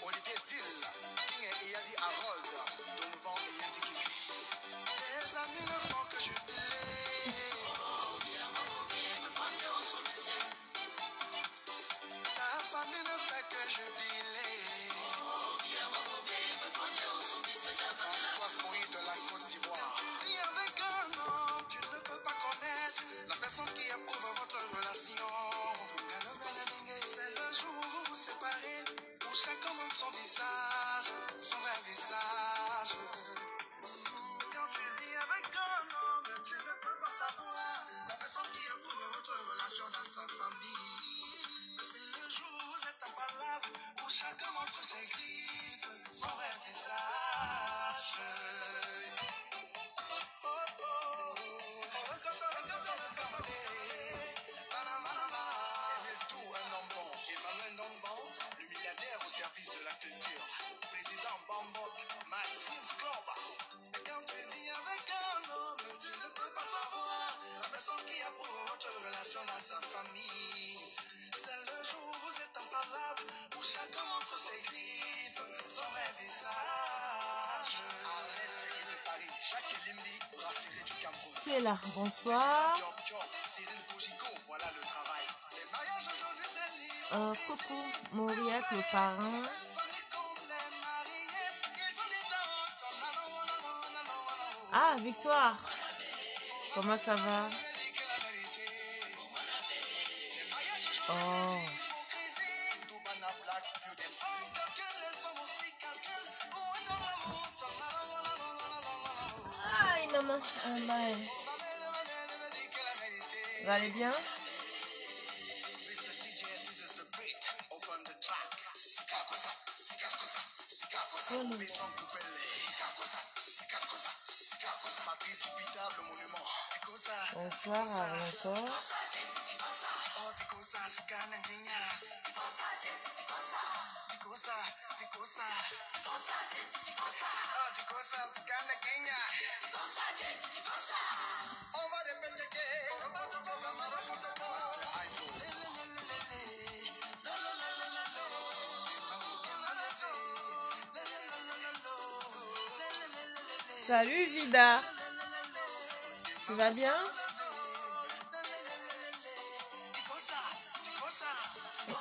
Olivier Till, King et Yali Harold, Donovan et Yandiki. Des amis ne font que jubiler. Ta famille ne fait que jubiler. Françoise Bourri de la Côte d'Ivoire. Tu vis avec un homme, tu ne peux pas connaître la personne qui approuve votre relation. C'est le jour où vous vous séparez. Pour chacun montre son visage, son vrai visage. Quand tu vis avec un homme, tu ne peux pas savoir la personne qui approuve votre relation dans sa famille. C'est le jour où vous êtes impalable, où chacun montre ses griffes, son vrai visage. Service de la culture, président Bambo, Maxims Clover. Quand tu vis avec un homme, tu ne peux pas savoir la personne qui approuve votre relation dans sa famille. C'est le jour où vous êtes impalable, où chacun montre ses griffes, son vrai visage. Arrête de Paris, Jacques Elimbi, brasserie du Cameroun. Qui est là? Bonsoir. Cyril Fougico, voilà le travail. Les mariages aujourd'hui, c'est libre. Coucou, Mauriac, le parrain. Ah, Victoire. Comment ça va? Oh. Aïe, maman. Vous allez bien? Bonsoir encore. Salut Vida. Tu vas bien?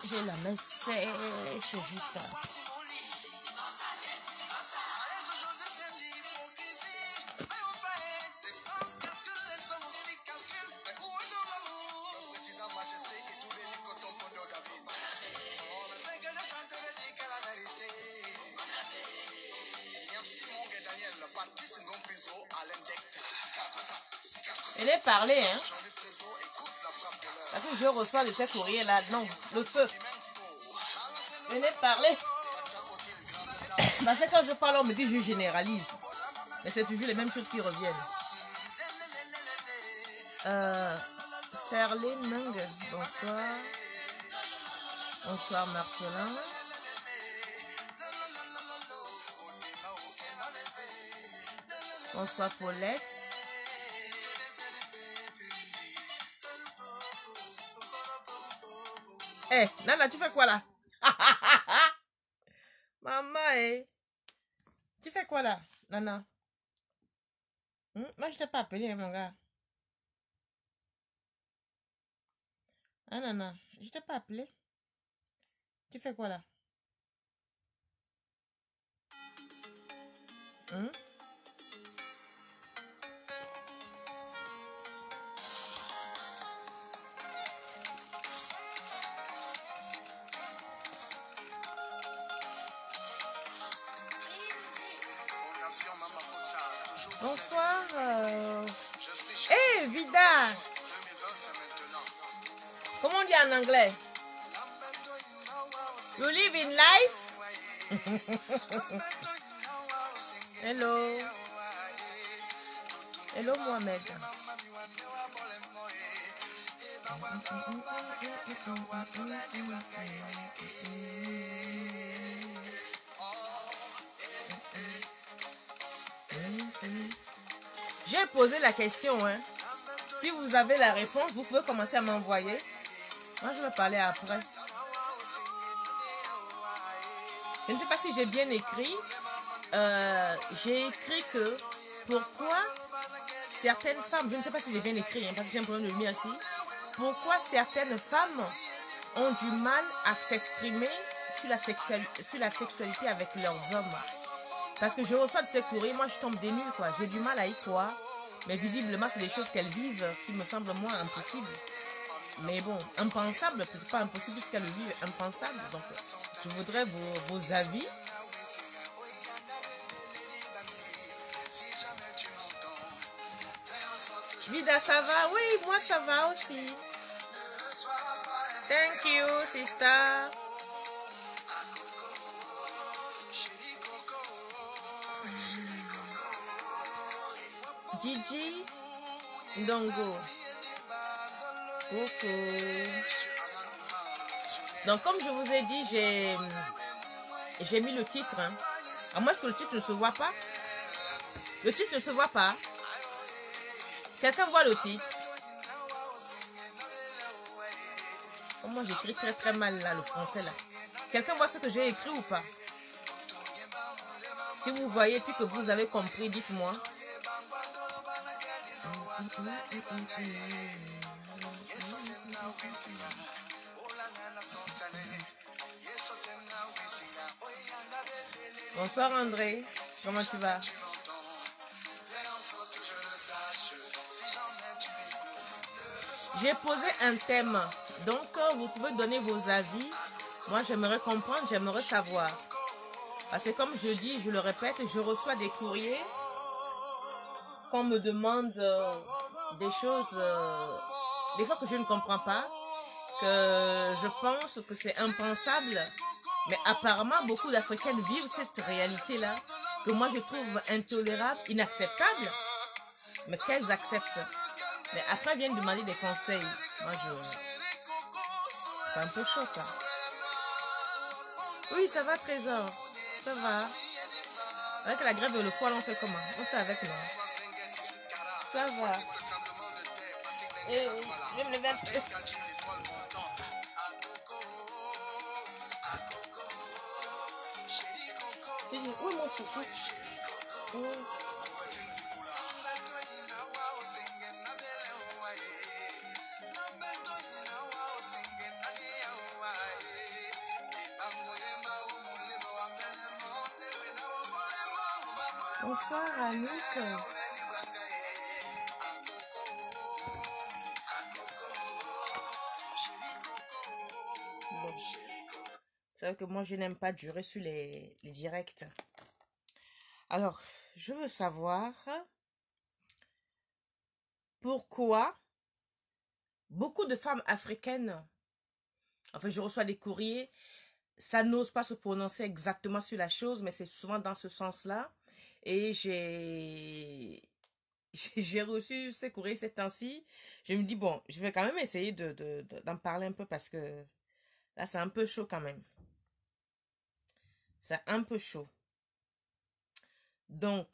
J'ai la main sèche jusqu'à... Elle est parlée, hein. Parce que je reçois de ces courriers là. Non, le feu. Elle est parlée. Parce que quand je parle, on me dit je généralise. Mais c'est toujours les mêmes choses qui reviennent. Serline Mung, bonsoir. Bonsoir Marcelin. Bonsoir Paulette. Eh, Nana, tu fais quoi là? Maman, tu fais quoi là, Nana? Moi, je t'ai pas appelé, mon gars. Hein, Nana, je t'ai pas appelé. Tu fais quoi là? Bonsoir. Vida. Comment en anglais. You live in life? Hello. Hello, Mohamed. J'ai posé la question, hein. Si vous avez la réponse, vous pouvez commencer à m'envoyer. Moi, je vais parler après. Je ne sais pas si j'ai bien écrit. J'ai écrit que pourquoi certaines femmes, je ne sais pas si j'ai bien écrit, hein, parce que j'ai un problème de lumière ici. Pourquoi certaines femmes ont du mal à s'exprimer sur la sexualité avec leurs hommes? Parce que je reçois de ces courriers, moi je tombe des nues, quoi. J'ai du mal à y croire. Mais visiblement, c'est des choses qu'elles vivent qui me semblent moins impossibles. Mais bon, impensable, peut-être pas impossible puisqu'elles le vivent, impensable. Donc, je voudrais vos avis. Vida, ça va? Oui, moi ça va aussi. Thank you, sister. Gigi Dongo. Coucou. Donc, comme je vous ai dit, j'ai mis le titre. Hein. À moins que le titre ne se voit pas. Le titre ne se voit pas. Quelqu'un voit le titre? Oh, moi, j'écris très très mal là, le français là. Quelqu'un voit ce que j'ai écrit ou pas? Si vous voyez puis que vous avez compris, dites-moi. Bonsoir André, comment tu vas? J'ai posé un thème, donc vous pouvez donner vos avis. Moi j'aimerais comprendre, j'aimerais savoir. Parce que comme je dis, je le répète, je reçois des courriers qu'on me demande des choses, des fois que je ne comprends pas, que je pense que c'est impensable. Mais apparemment, beaucoup d'Africaines vivent cette réalité-là, que moi je trouve intolérable, inacceptable, mais qu'elles acceptent. Mais après, elles viennent demander des conseils. Moi, c'est un peu chaud, quoi. Oui, ça va, Trésor. Ça va. Avec la grève de le poil, on fait comment? On fait avec nous. Ça va. Et je me lève un peu. Oui, mon chouchou. Bonsoir Anouk. Bon. C'est vrai que moi je n'aime pas durer sur les directs. Alors, je veux savoir pourquoi beaucoup de femmes africaines, enfin je reçois des courriers, ça n'ose pas se prononcer exactement sur la chose, mais c'est souvent dans ce sens-là. Et j'ai reçu ces courriers ces temps-ci. Je me dis, bon, je vais quand même essayer d'en parler un peu parce que là, c'est un peu chaud quand même. C'est un peu chaud. Donc,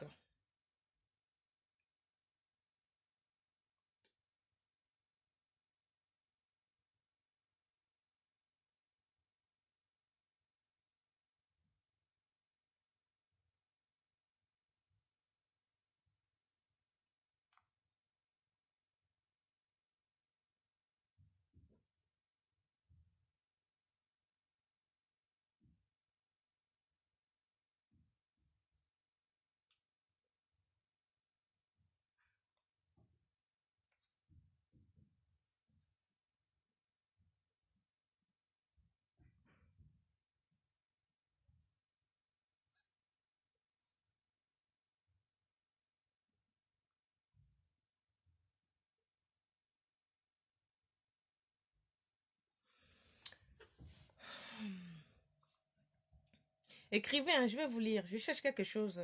Écrivez, hein, je vais vous lire. Je cherche quelque chose.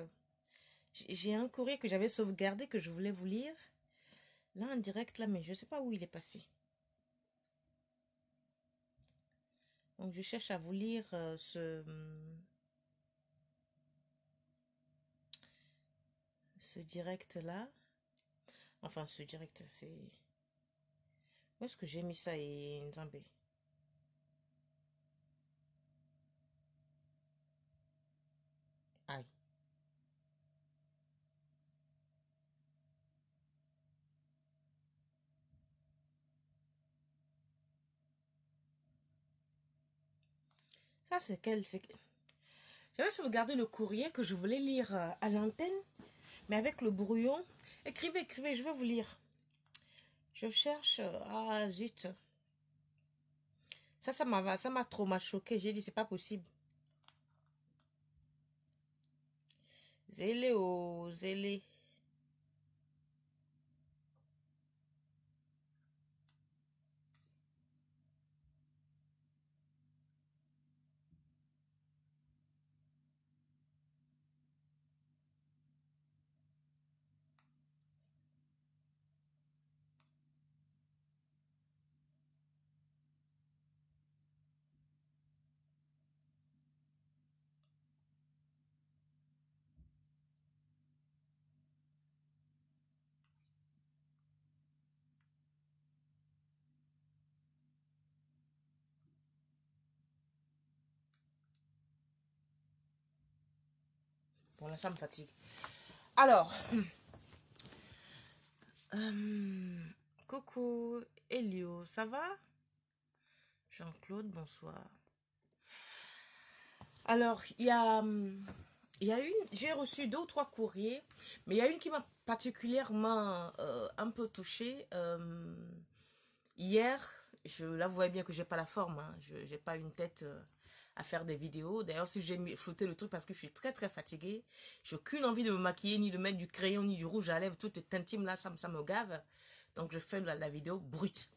J'ai un courrier que j'avais sauvegardé que je voulais vous lire. Là, en direct, là, mais je ne sais pas où il est passé. Donc, je cherche à vous lire ce direct-là. Enfin, ce direct, c'est... Où est-ce que j'ai mis ça et Nzambé? Aïe. Ça, c'est quel... J'avais sauvegardé le courrier que je voulais lire à l'antenne, mais avec le brouillon. Écrivez, écrivez, je vais vous lire. Je cherche... Ah, zut. Ça m'a trop choqué. J'ai dit, c'est pas possible. Zélé, oh, zélé. Bon, là, ça me fatigue. Alors, coucou, Elio, ça va? Jean-Claude, bonsoir. Alors, j'ai reçu 2 ou 3 courriers, mais il y a une qui m'a particulièrement un peu touchée. Hier, là, vous voyez bien que j'ai pas la forme, hein, je n'ai pas une tête à faire des vidéos. D'ailleurs, si j'ai flouté le truc parce que je suis très très fatiguée, j'ai aucune envie de me maquiller, ni de mettre du crayon, ni du rouge à lèvres, tout est intime là, ça me gave. Donc, je fais la vidéo brute.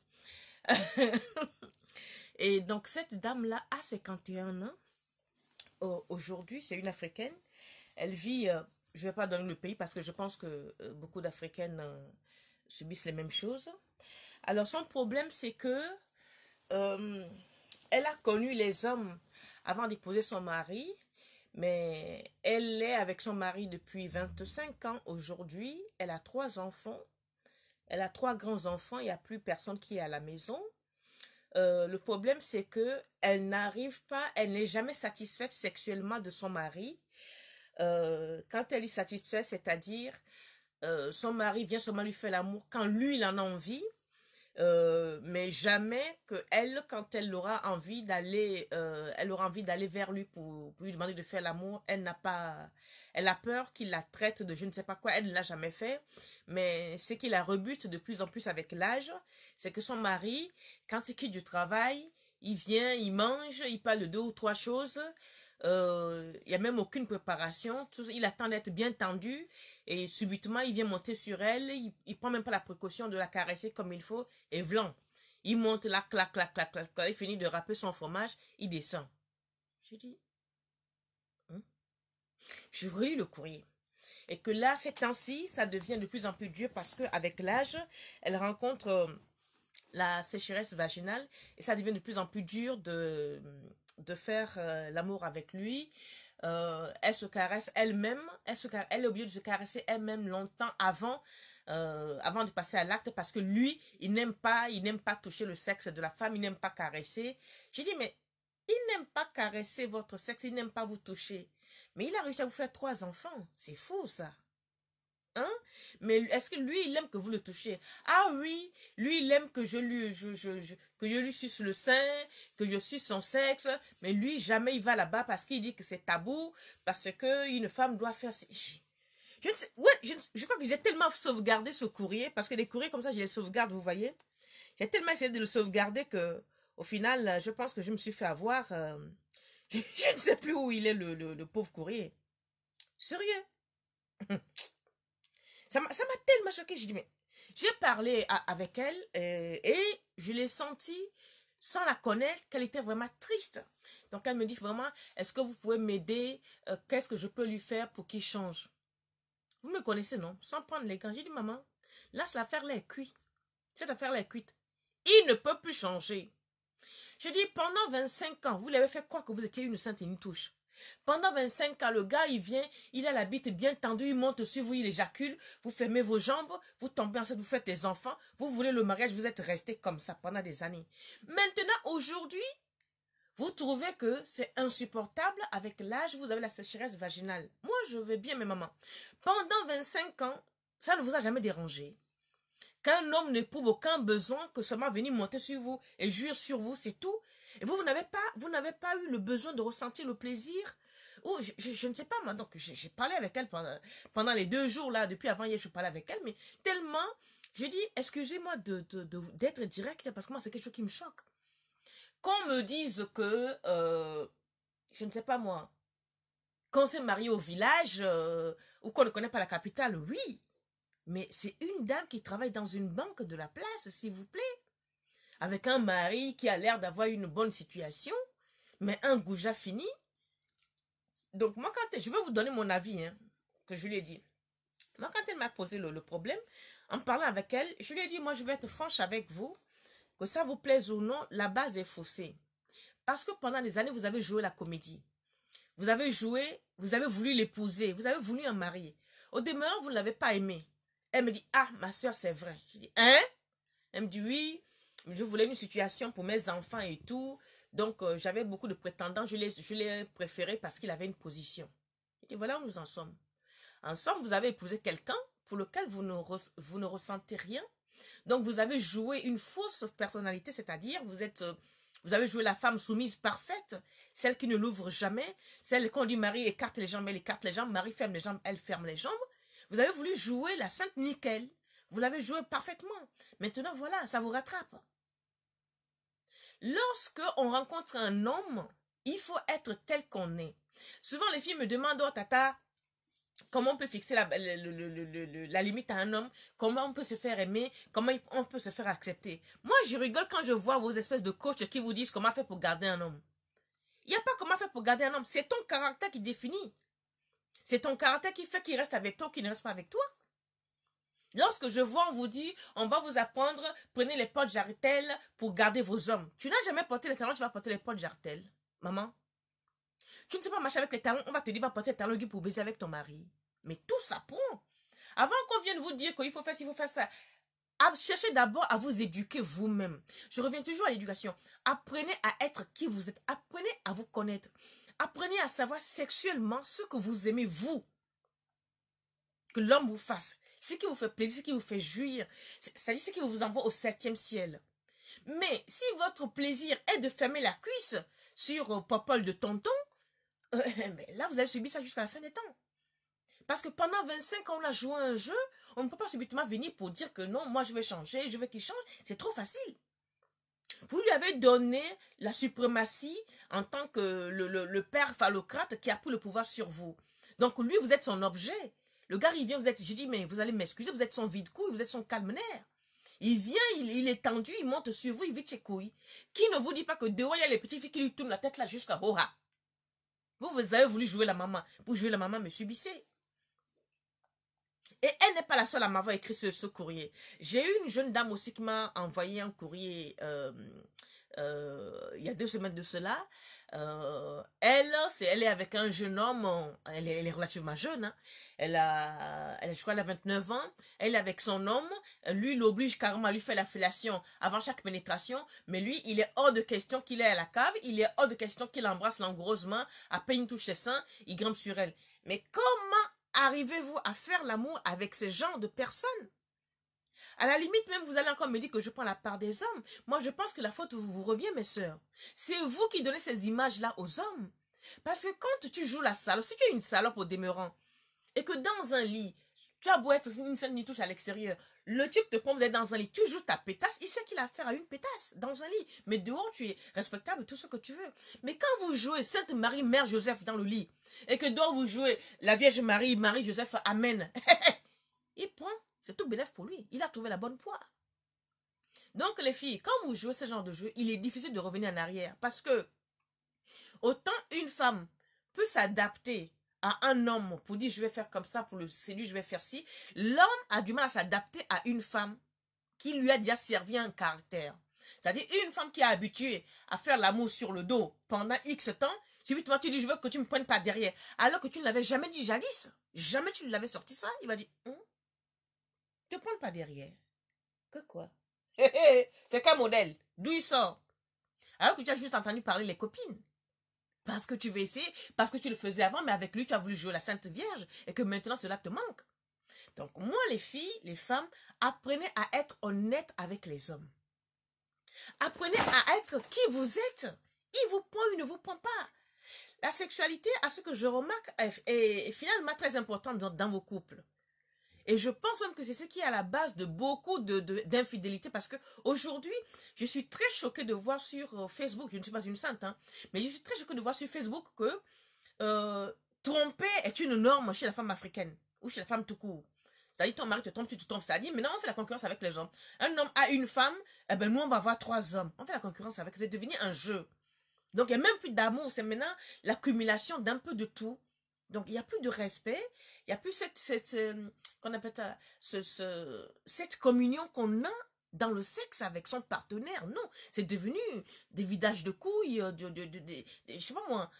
Et donc, cette dame-là a 51 ans. Aujourd'hui, c'est une Africaine. Elle vit, je ne vais pas donner le pays parce que je pense que beaucoup d'Africaines subissent les mêmes choses. Alors, son problème, c'est que elle a connu les hommes avant d'épouser son mari, mais elle est avec son mari depuis 25 ans aujourd'hui. Elle a 3 enfants. Elle a 3 grands-enfants. Il n'y a plus personne qui est à la maison. Le problème, c'est que elle n'arrive pas, elle n'est jamais satisfaite sexuellement de son mari. Quand elle est satisfaite, c'est-à-dire son mari vient seulement lui faire l'amour quand lui, il en a envie. Mais jamais que elle, quand elle aura envie d'aller, vers lui pour lui demander de faire l'amour, elle a peur qu'il la traite de je ne sais pas quoi. Elle ne l'a jamais fait, mais ce qui la rebute de plus en plus avec l'âge, c'est que son mari, quand il quitte du travail, il vient, il mange, il parle de 2 ou 3 choses. Il n'y a même aucune préparation. Il attend d'être bien tendu et subitement il vient monter sur elle. Il prend même pas la précaution de la caresser comme il faut et vlan. Il monte là, clac, clac, clac, clac. Quand il finit de râper son fromage, il descend. J'ai dit, je relis le courrier. Et que là, ces temps-ci, ça devient de plus en plus dur parce qu'avec l'âge, elle rencontre la sécheresse vaginale et ça devient de plus en plus dur de faire l'amour avec lui. Elle se caresse elle-même, elle est obligée de se caresser elle-même longtemps avant de passer à l'acte parce que lui, il n'aime pas toucher le sexe de la femme, il n'aime pas caresser. J'ai dit, mais il n'aime pas caresser votre sexe, il n'aime pas vous toucher. Mais il a réussi à vous faire 3 enfants. C'est fou, ça. Hein? Mais est-ce que lui, il aime que vous le touchiez? Ah oui, lui, il aime que que je lui suce le sein, que je suce son sexe, mais lui, jamais il va là-bas parce qu'il dit que c'est tabou, parce que une femme doit faire... Je ne sais, ouais, je crois que j'ai tellement sauvegardé ce courrier, parce que les courriers comme ça, je les sauvegarde, vous voyez. J'ai tellement essayé de le sauvegarder que, au final, je pense que je me suis fait avoir. Je ne sais plus où il est le pauvre courrier. Sérieux. Ça m'a tellement choqué. J'ai dit, mais j'ai parlé avec elle et je l'ai senti sans la connaître, qu'elle était vraiment triste. Donc elle me dit vraiment, est-ce que vous pouvez m'aider? Qu'est-ce que je peux lui faire pour qu'il change? Vous me connaissez, non? Sans prendre les gants. J'ai dit, maman, là, cette affaire-là est cuite. Cette affaire-là est cuite. Il ne peut plus changer. Je dis, pendant 25 ans, vous l'avez fait croire que vous étiez une sainte et une touche. Pendant 25 ans, le gars, il vient, il a la bite bien tendue, il monte sur vous, il éjacule, vous fermez vos jambes, vous tombez enceinte, vous faites des enfants, vous voulez le mariage, vous êtes resté comme ça pendant des années. Maintenant, aujourd'hui, vous trouvez que c'est insupportable, avec l'âge, vous avez la sécheresse vaginale. Moi, je vais bien, mes mamans. Pendant 25 ans, ça ne vous a jamais dérangé. Qu'un homme n'éprouve aucun besoin que seulement venir monter sur vous et jouir sur vous, c'est tout. Et vous n'avez pas eu le besoin de ressentir le plaisir. Ou je ne sais pas, moi, donc j'ai parlé avec elle pendant les 2 jours, là, depuis avant hier, je parlais avec elle, mais tellement, je dis, excusez-moi d'être directe, parce que moi, c'est quelque chose qui me choque. Qu'on me dise que, je ne sais pas moi, qu'on s'est marié au village, ou qu'on ne connaît pas la capitale, oui. Mais c'est une dame qui travaille dans une banque de la place, s'il vous plaît. Avec un mari qui a l'air d'avoir une bonne situation, mais un goujat fini. Donc moi, je vais vous donner mon avis, hein, que je lui ai dit. Moi, quand elle m'a posé le problème, en parlant avec elle, je lui ai dit, moi, je vais être franche avec vous, que ça vous plaise ou non, la base est faussée. Parce que pendant des années, vous avez joué la comédie. Vous avez voulu l'épouser, vous avez voulu un mari. Au demeurant, vous ne l'avez pas aimé. Elle me dit, ah, ma soeur, c'est vrai. Je dis, hein? Elle me dit, oui, je voulais une situation pour mes enfants et tout. Donc, j'avais beaucoup de prétendants. Je l'ai préféré parce qu'il avait une position. Je dis, voilà où nous en sommes. Ensemble, vous avez épousé quelqu'un pour lequel vous ne ressentez rien. Donc, vous avez joué une fausse personnalité, c'est-à-dire, vous avez joué la femme soumise parfaite, celle qui ne l'ouvre jamais, celle qu'on dit Marie écarte les jambes, elle écarte les jambes, Marie ferme les jambes, elle ferme les jambes. Vous avez voulu jouer la sainte nickel. Vous l'avez joué parfaitement. Maintenant, voilà, ça vous rattrape. Lorsque on rencontre un homme, il faut être tel qu'on est. Souvent, les filles me demandent, oh tata, comment on peut fixer la limite à un homme, comment on peut se faire aimer, comment on peut se faire accepter. Moi, je rigole quand je vois vos espèces de coachs qui vous disent comment faire pour garder un homme. Il n'y a pas comment faire pour garder un homme. C'est ton caractère qui définit. C'est ton caractère qui fait qu'il reste avec toi ou qu'il ne reste pas avec toi. Lorsque je vois, on vous dit, on va vous apprendre, prenez les potes jartelles pour garder vos hommes. Tu n'as jamais porté les talons, tu vas porter les potes jartelles. Maman, tu ne sais pas marcher avec les talons, on va te dire, va porter les talons pour baiser avec ton mari. Mais tout ça prend. Avant qu'on vienne vous dire qu'il faut faire ci, il faut faire ça, cherchez d'abord à vous éduquer vous-même. Je reviens toujours à l'éducation. Apprenez à être qui vous êtes. Apprenez à vous connaître. Apprenez à savoir sexuellement ce que vous aimez, vous. Que l'homme vous fasse. Ce qui vous fait plaisir, ce qui vous fait jouir. C'est-à-dire ce qui vous envoie au 7e ciel. Mais si votre plaisir est de fermer la cuisse sur Popol de tonton, là vous allez subir ça jusqu'à la fin des temps. Parce que pendant 25 ans, on a joué un jeu, on ne peut pas subitement venir pour dire que non, moi je vais changer, je veux qu'il change. C'est trop facile. Vous lui avez donné la suprématie en tant que le père phallocrate qui a pris le pouvoir sur vous. Donc lui, vous êtes son objet. Le gars, il vient, je dis, mais vous allez m'excuser, vous êtes son vide-couille, vous êtes son calme-nerf. Il vient, il est tendu, il monte sur vous, il vide ses couilles. Qui ne vous dit pas que dehors, il y a les petites filles qui lui tournent la tête là jusqu'à Hoha. Vous avez voulu jouer la maman. Pour jouer la maman, me subissez. Et elle n'est pas la seule à m'avoir écrit ce courrier. J'ai eu une jeune dame aussi qui m'a envoyé un courrier il y a 2 semaines de cela. Elle est avec un jeune homme, elle est relativement jeune, hein. Je crois, elle a 29 ans. Elle est avec son homme. Lui, il l'oblige carrément à lui faire la fellation avant chaque pénétration. Mais lui, il est hors de question qu'il ait à la cave. Il est hors de question qu'il l'embrasse langoureusement. À peine il touche ses seins, il grimpe sur elle. Mais comment arrivez-vous à faire l'amour avec ce genre de personnes? À la limite, même, vous allez encore me dire que je prends la part des hommes. Moi, je pense que la faute vous revient, mes sœurs. C'est vous qui donnez ces images-là aux hommes. Parce que quand tu joues la salope, si tu es une salope au demeurant, et que dans un lit, tu as beau être une seule nitouche à l'extérieur, le type te prend d'être dans un lit, tu joues ta pétasse, il sait qu'il a affaire à une pétasse dans un lit. Mais dehors, tu es respectable, tout ce que tu veux. Mais quand vous jouez Sainte Marie, Mère Joseph dans le lit, et que dehors vous jouez la Vierge Marie, Marie Joseph, Amen, il prend. C'est tout bénéf pour lui. Il a trouvé la bonne poire. Donc, les filles, quand vous jouez ce genre de jeu, il est difficile de revenir en arrière. Parce que, autant une femme peut s'adapter à un homme pour dire je vais faire comme ça, pour le séduire, je vais faire ci, l'homme a du mal à s'adapter à une femme qui lui a déjà servi un caractère. C'est-à-dire une femme qui est habituée à faire l'amour sur le dos pendant X temps, subitement tu dis je veux que tu me prennes pas derrière, alors que tu ne l'avais jamais dit jadis, jamais tu ne l'avais sorti ça, il va dire te prends pas derrière. Que quoi? C'est quel modèle? D'où il sort? Alors que tu as juste entendu parler les copines. Parce que tu veux essayer, parce que tu le faisais avant, mais avec lui, tu as voulu jouer la Sainte Vierge et que maintenant, cela te manque. Donc, moi, les filles, les femmes, apprenez à être honnêtes avec les hommes. Apprenez à être qui vous êtes. Il vous prend, il ne vous prend pas. La sexualité, à ce que je remarque, est finalement très importante dans vos couples. Et je pense même que c'est ce qui est à la base de beaucoup d'infidélités parce que aujourd'hui, je suis très choquée de voir sur Facebook, je ne suis pas une sainte, hein, mais je suis très choquée de voir sur Facebook que tromper est une norme chez la femme africaine ou chez la femme tout court. C'est-à-dire ton mari te trompe, tu te trompes. C'est-à-dire maintenant on fait la concurrence avec les hommes. Un homme a une femme, eh ben nous on va avoir 3 hommes. On fait la concurrence avec, c'est devenu un jeu. Donc il n'y a même plus d'amour, c'est maintenant l'accumulation d'un peu de tout. Donc, il n'y a plus de respect, il n'y a plus qu'on appelle ça, cette communion qu'on a dans le sexe avec son partenaire. Non, c'est devenu des vidages de couilles, je sais pas moi,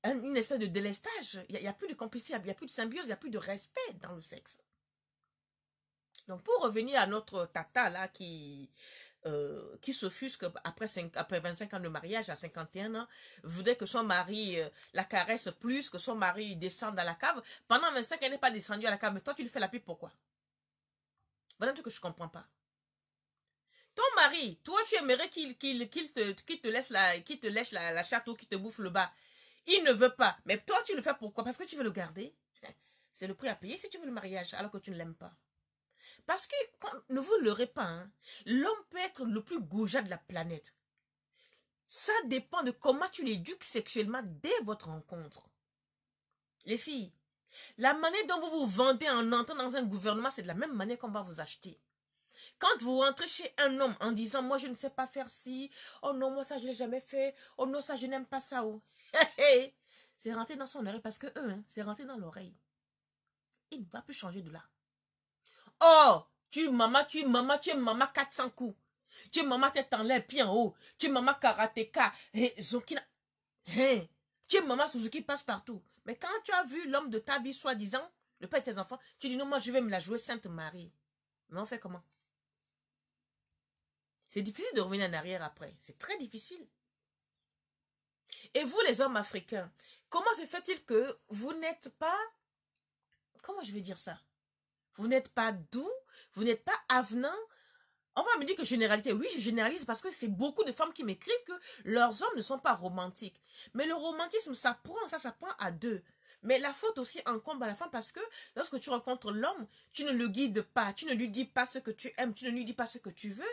une espèce de délestage. Il n'y a plus de complicité, il n'y a plus de symbiose, il n'y a plus de respect dans le sexe. Donc, pour revenir à notre tata là qui s'offusque après 25 ans de mariage, à 51 ans, voudrait que son mari la caresse plus, que son mari descende dans la cave. Pendant 25 ans, elle n'est pas descendue à la cave, mais toi, tu lui fais la pipe, pourquoi? Voilà un truc que je ne comprends pas. Ton mari, toi, tu aimerais qu'il te laisse la chatte ou qu'il te bouffe le bas. Il ne veut pas. Mais toi, tu le fais pourquoi? Parce que tu veux le garder. C'est le prix à payer si tu veux le mariage, alors que tu ne l'aimes pas. Parce que, ne vous leurrez pas, hein, l'homme peut être le plus goujat de la planète. Ça dépend de comment tu l'éduques sexuellement dès votre rencontre. Les filles, la manière dont vous vous vendez en entrant dans un gouvernement, c'est de la même manière qu'on va vous acheter. Quand vous rentrez chez un homme en disant « moi je ne sais pas faire ci, oh non moi ça je l'ai jamais fait, oh non ça je n'aime pas ça », oh. C'est rentré dans son oreille parce que c'est rentré dans l'oreille. Il ne va plus changer de là. Oh, tu es maman 400 coups. Tu es maman tête en l'air, pied en haut. Tu es maman karatéka. Zokina. Tu es maman Suzuki passe partout. Mais quand tu as vu l'homme de ta vie, soi-disant, le père de tes enfants, tu dis non, moi je vais me la jouer Sainte Marie. Mais on fait comment? C'est difficile de revenir en arrière après. C'est très difficile. Et vous, les hommes africains, comment se fait-il que vous n'êtes pas... Comment je vais dire ça? Vous n'êtes pas doux, vous n'êtes pas avenant. On va me dire que généralité, oui, je généralise parce que c'est beaucoup de femmes qui m'écrivent que leurs hommes ne sont pas romantiques. Mais le romantisme, ça prend à deux. Mais la faute aussi incombe à la femme parce que lorsque tu rencontres l'homme, tu ne le guides pas, tu ne lui dis pas ce que tu aimes, tu ne lui dis pas ce que tu veux.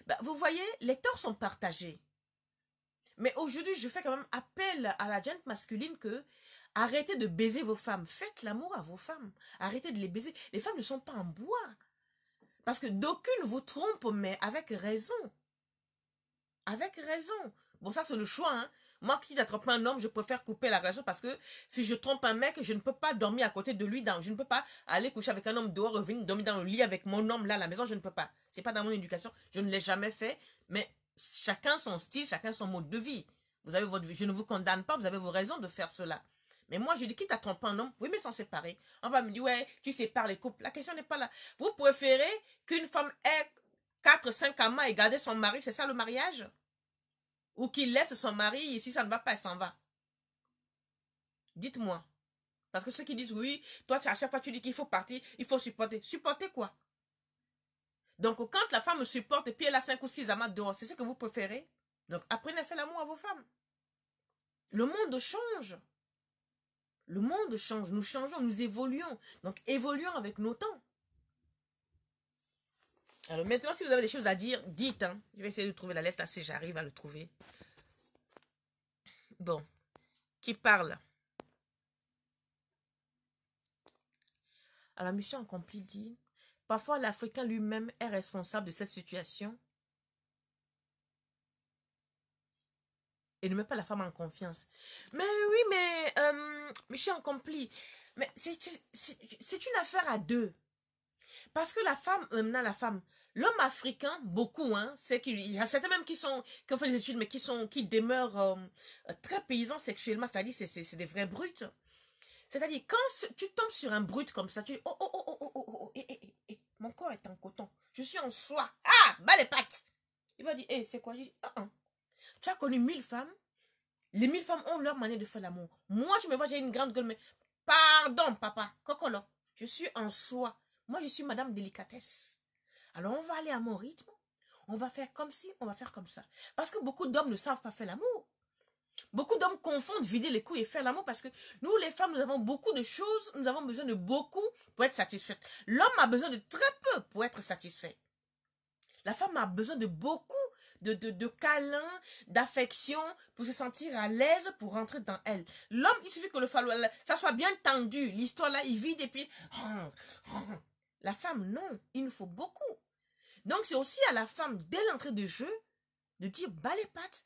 Ben, vous voyez, les torts sont partagés. Mais aujourd'hui, je fais quand même appel à la gente masculine que arrêtez de baiser vos femmes. Faites l'amour à vos femmes. Arrêtez de les baiser. Les femmes ne sont pas en bois. Parce que d'aucunes vous trompent, mais avec raison. Avec raison. Bon, ça, c'est le choix, hein. Moi, qui d'attraper un homme, je préfère couper la relation parce que si je trompe un mec, je ne peux pas dormir à côté de lui. Je ne peux pas aller coucher avec un homme dehors, revenir dormir dans le lit avec mon homme là à la maison. Je ne peux pas. C'est pas dans mon éducation. Je ne l'ai jamais fait. Mais chacun son style, chacun son mode de vie. Vous avez votre vie. Je ne vous condamne pas. Vous avez vos raisons de faire cela. Mais moi, je dis, quitte à tromper un homme, oui, mais s'en séparer. On va me dire, ouais, tu sépares les couples. La question n'est pas là. Vous préférez qu'une femme ait 4-5 amants et garder son mari, c'est ça le mariage? Ou qu'il laisse son mari et si ça ne va pas, elle s'en va? Dites-moi. Parce que ceux qui disent, oui, toi, à chaque fois, tu dis qu'il faut partir, il faut supporter. Supporter quoi? Donc, quand la femme supporte et puis elle a 5 ou 6 amants dehors, c'est ce que vous préférez? Donc, apprenez à faire l'amour à vos femmes. Le monde change. Le monde change, nous changeons, nous évoluons. Donc, évoluons avec nos temps. Alors, maintenant, si vous avez des choses à dire, dites. Hein. Je vais essayer de trouver la lettre là, si j'arrive à le trouver. Bon. Qui parle? Alors, mission accomplie dit, parfois l'Africain lui-même est responsable de cette situation et ne met pas la femme en confiance. Mais oui, mais je suis incompris. Mais c'est une affaire à deux. Parce que la femme, maintenant la femme, l'homme africain, beaucoup, hein, c'est qu'il y a certains même qui ont fait des études, mais qui demeurent très paysans sexuellement, c'est-à-dire c'est des vrais brutes. C'est-à-dire, quand tu tombes sur un brut comme ça, tu dis, mon corps est en coton, je suis en soie, bas les pattes. Il va dire, c'est quoi? Je dis, tu as connu 1000 femmes, les 1000 femmes ont leur manière de faire l'amour. Moi, tu me vois, j'ai une grande gueule, mais pardon, papa, cocolo, je suis en soie. Moi, je suis madame délicatesse. Alors, on va aller à mon rythme, on va faire comme ci, on va faire comme ça. Parce que beaucoup d'hommes ne savent pas faire l'amour. Beaucoup d'hommes confondent vider les couilles et faire l'amour parce que nous, les femmes, nous avons beaucoup de choses, nous avons besoin de beaucoup pour être satisfaites. L'homme a besoin de très peu pour être satisfait. La femme a besoin de beaucoup de câlins, d'affection pour se sentir à l'aise pour rentrer dans elle. L'homme, il suffit que ça soit bien tendu. L'histoire là, il vide et puis... La femme, non, il nous faut beaucoup. Donc, c'est aussi à la femme, dès l'entrée de jeu, de dire, bas les pattes.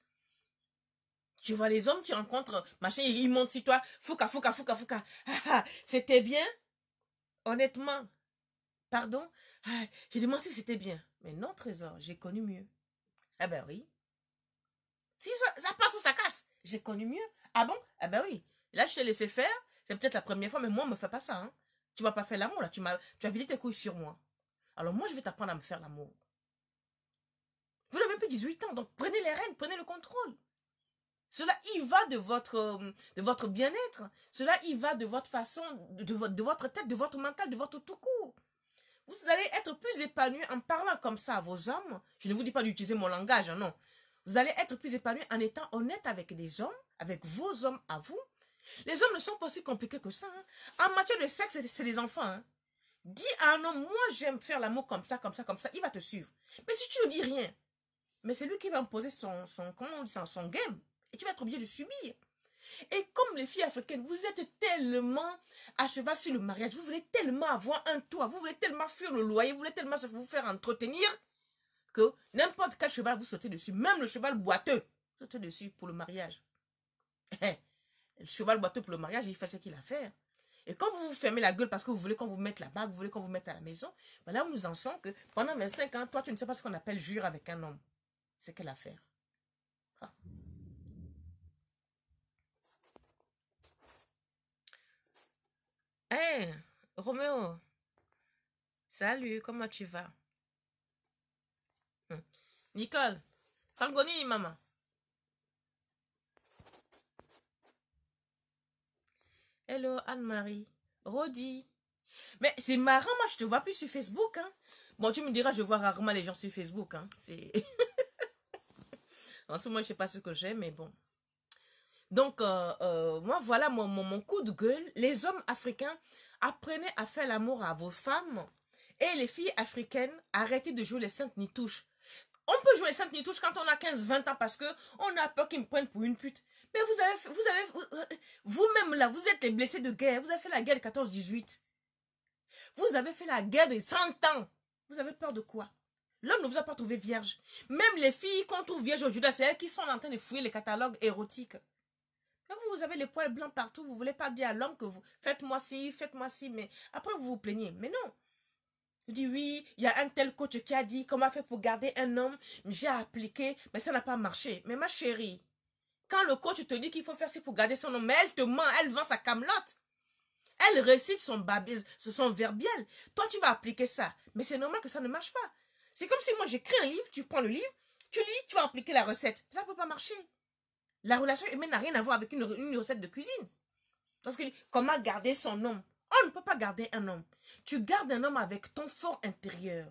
Tu vois les hommes, tu rencontres, machin, ils montent sur toi, fouka. C'était bien? Honnêtement, pardon? Je demande si c'était bien. Mais non, trésor, j'ai connu mieux. Ah ben oui. Si ça passe ou ça casse, j'ai connu mieux. Ah bon? Ah ben oui. Là, je t'ai laissé faire. C'est peut-être la première fois, mais moi, on me fait pas ça. Hein. Tu m'as pas fait l'amour, là. Tu as vidé tes couilles sur moi. Alors moi, je vais t'apprendre à me faire l'amour. Vous n'avez plus 18 ans, donc prenez les rênes, prenez le contrôle. Cela y va de votre bien-être. Cela y va de votre façon, de votre tête, de votre mental, de votre tout court. Vous allez être plus épanoui en parlant comme ça à vos hommes. Je ne vous dis pas d'utiliser mon langage, non. Vous allez être plus épanoui en étant honnête avec des hommes, avec vos hommes à vous. Les hommes ne sont pas aussi compliqués que ça. Hein. En matière de sexe, c'est les enfants. Hein. Dis à un homme, moi j'aime faire l'amour comme ça, il va te suivre. Mais si tu ne dis rien, mais c'est lui qui va imposer son game. Et tu vas être obligé de subir. Et comme les filles africaines, vous êtes tellement à cheval sur le mariage, vous voulez tellement avoir un toit, vous voulez tellement fuir le loyer, vous voulez tellement vous faire entretenir, que n'importe quel cheval vous sautez dessus, même le cheval boiteux, vous sautez dessus pour le mariage. Le cheval boiteux pour le mariage, il fait ce qu'il a à faire. Et quand vous vous fermez la gueule parce que vous voulez qu'on vous mette la bague, vous voulez qu'on vous mette à la maison, ben là, nous en sommes que pendant 25 ans, toi, tu ne sais pas ce qu'on appelle jure avec un homme. C'est quelle affaire? Ah. Hey, Roméo, salut, comment tu vas? Nicole, Sangoni, maman. Hello, Anne-Marie. Rodi. Mais c'est marrant, moi, je te vois plus sur Facebook. Hein. Bon, tu me diras, je vois rarement les gens sur Facebook. Hein. C'est... en ce moment, je sais pas ce que j'ai, mais bon. Donc, moi, voilà mon coup de gueule. Les hommes africains, apprenez à faire l'amour à vos femmes. Et les filles africaines, arrêtez de jouer les saintes nitouches. On peut jouer les saintes nitouches quand on a 15-20 ans parce qu'on a peur qu'ils me prennent pour une pute. Mais vous-même là, vous êtes les blessés de guerre. Vous avez fait la guerre de 14-18. Vous avez fait la guerre de 100 ans. Vous avez peur de quoi? L'homme ne vous a pas trouvé vierge. Même les filles qu'on trouve vierges aujourd'hui, c'est elles qui sont en train de fouiller les catalogues érotiques. Quand vous avez les poils blancs partout, vous ne voulez pas dire à l'homme que vous faites-moi ci, mais après vous vous plaignez. Mais non. Vous dites oui, il y a un tel coach qui a dit comment faire pour garder un homme. J'ai appliqué, mais ça n'a pas marché. Mais ma chérie, quand le coach te dit qu'il faut faire ci pour garder son homme, mais elle te ment, elle vend sa camelote. Elle récite son verbiel. Toi, tu vas appliquer ça. Mais c'est normal que ça ne marche pas. C'est comme si moi j'écris un livre, tu prends le livre, tu lis, tu vas appliquer la recette. Ça ne peut pas marcher. La relation humaine n'a rien à voir avec une recette de cuisine. Parce que comment garder son homme? On ne peut pas garder un homme. Tu gardes un homme avec ton fort intérieur.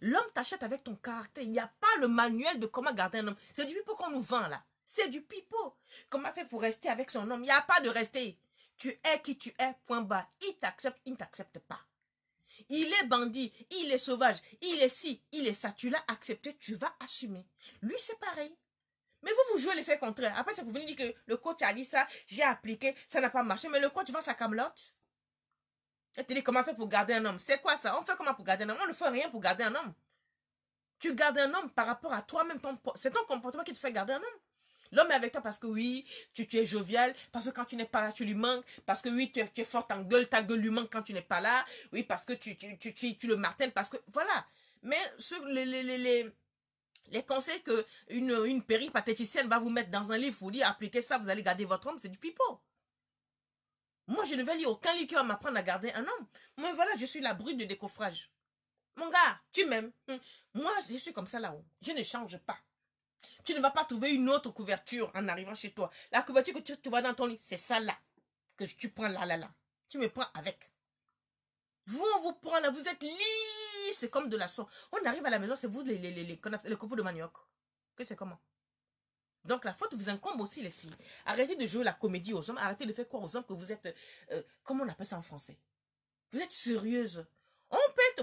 L'homme t'achète avec ton caractère. Il n'y a pas le manuel de comment garder un homme. C'est du pipeau qu'on nous vend là. C'est du pipeau. Comment faire pour rester avec son homme? Il n'y a pas de rester. Tu es qui tu es, point bas. Il t'accepte, il ne t'accepte pas. Il est bandit, il est sauvage, il est ci, il est ça. Tu l'as accepté, tu vas assumer. Lui, c'est pareil. Mais vous jouez l'effet contraire. Après, ça vous venir dire que le coach a dit ça, j'ai appliqué, ça n'a pas marché. Mais le coach vend sa camelote. Et te dit comment faire pour garder un homme. C'est quoi ça? On fait comment pour garder un homme? On ne fait rien pour garder un homme. Tu gardes un homme par rapport à toi-même. C'est ton comportement qui te fait garder un homme. L'homme est avec toi parce que oui, tu es jovial, parce que quand tu n'es pas là, tu lui manques, parce que oui, tu es forte en gueule, ta gueule lui manque quand tu n'es pas là, oui, parce que tu le martèles, parce que, voilà. Mais sur les conseils que une péripatéticienne va vous mettre dans un livre pour dire appliquez ça, vous allez garder votre homme, c'est du pipeau. Moi, je ne vais lire aucun livre qui va m'apprendre à garder un homme. Moi, voilà, je suis la brute de décoffrage. Mon gars, tu m'aimes. Moi, je suis comme ça là-haut. Je ne change pas. Tu ne vas pas trouver une autre couverture en arrivant chez toi. La couverture que tu vois dans ton lit, c'est ça là. Que tu prends là. Tu me prends avec. Vous, on vous prend là, vous êtes lisse, c'est comme de la soie. On arrive à la maison, c'est vous les copeaux de manioc. Que c'est comment? Donc la faute vous incombe aussi les filles. Arrêtez de jouer la comédie aux hommes, arrêtez de faire croire aux hommes que vous êtes, comment on appelle ça en français? Vous êtes sérieuse.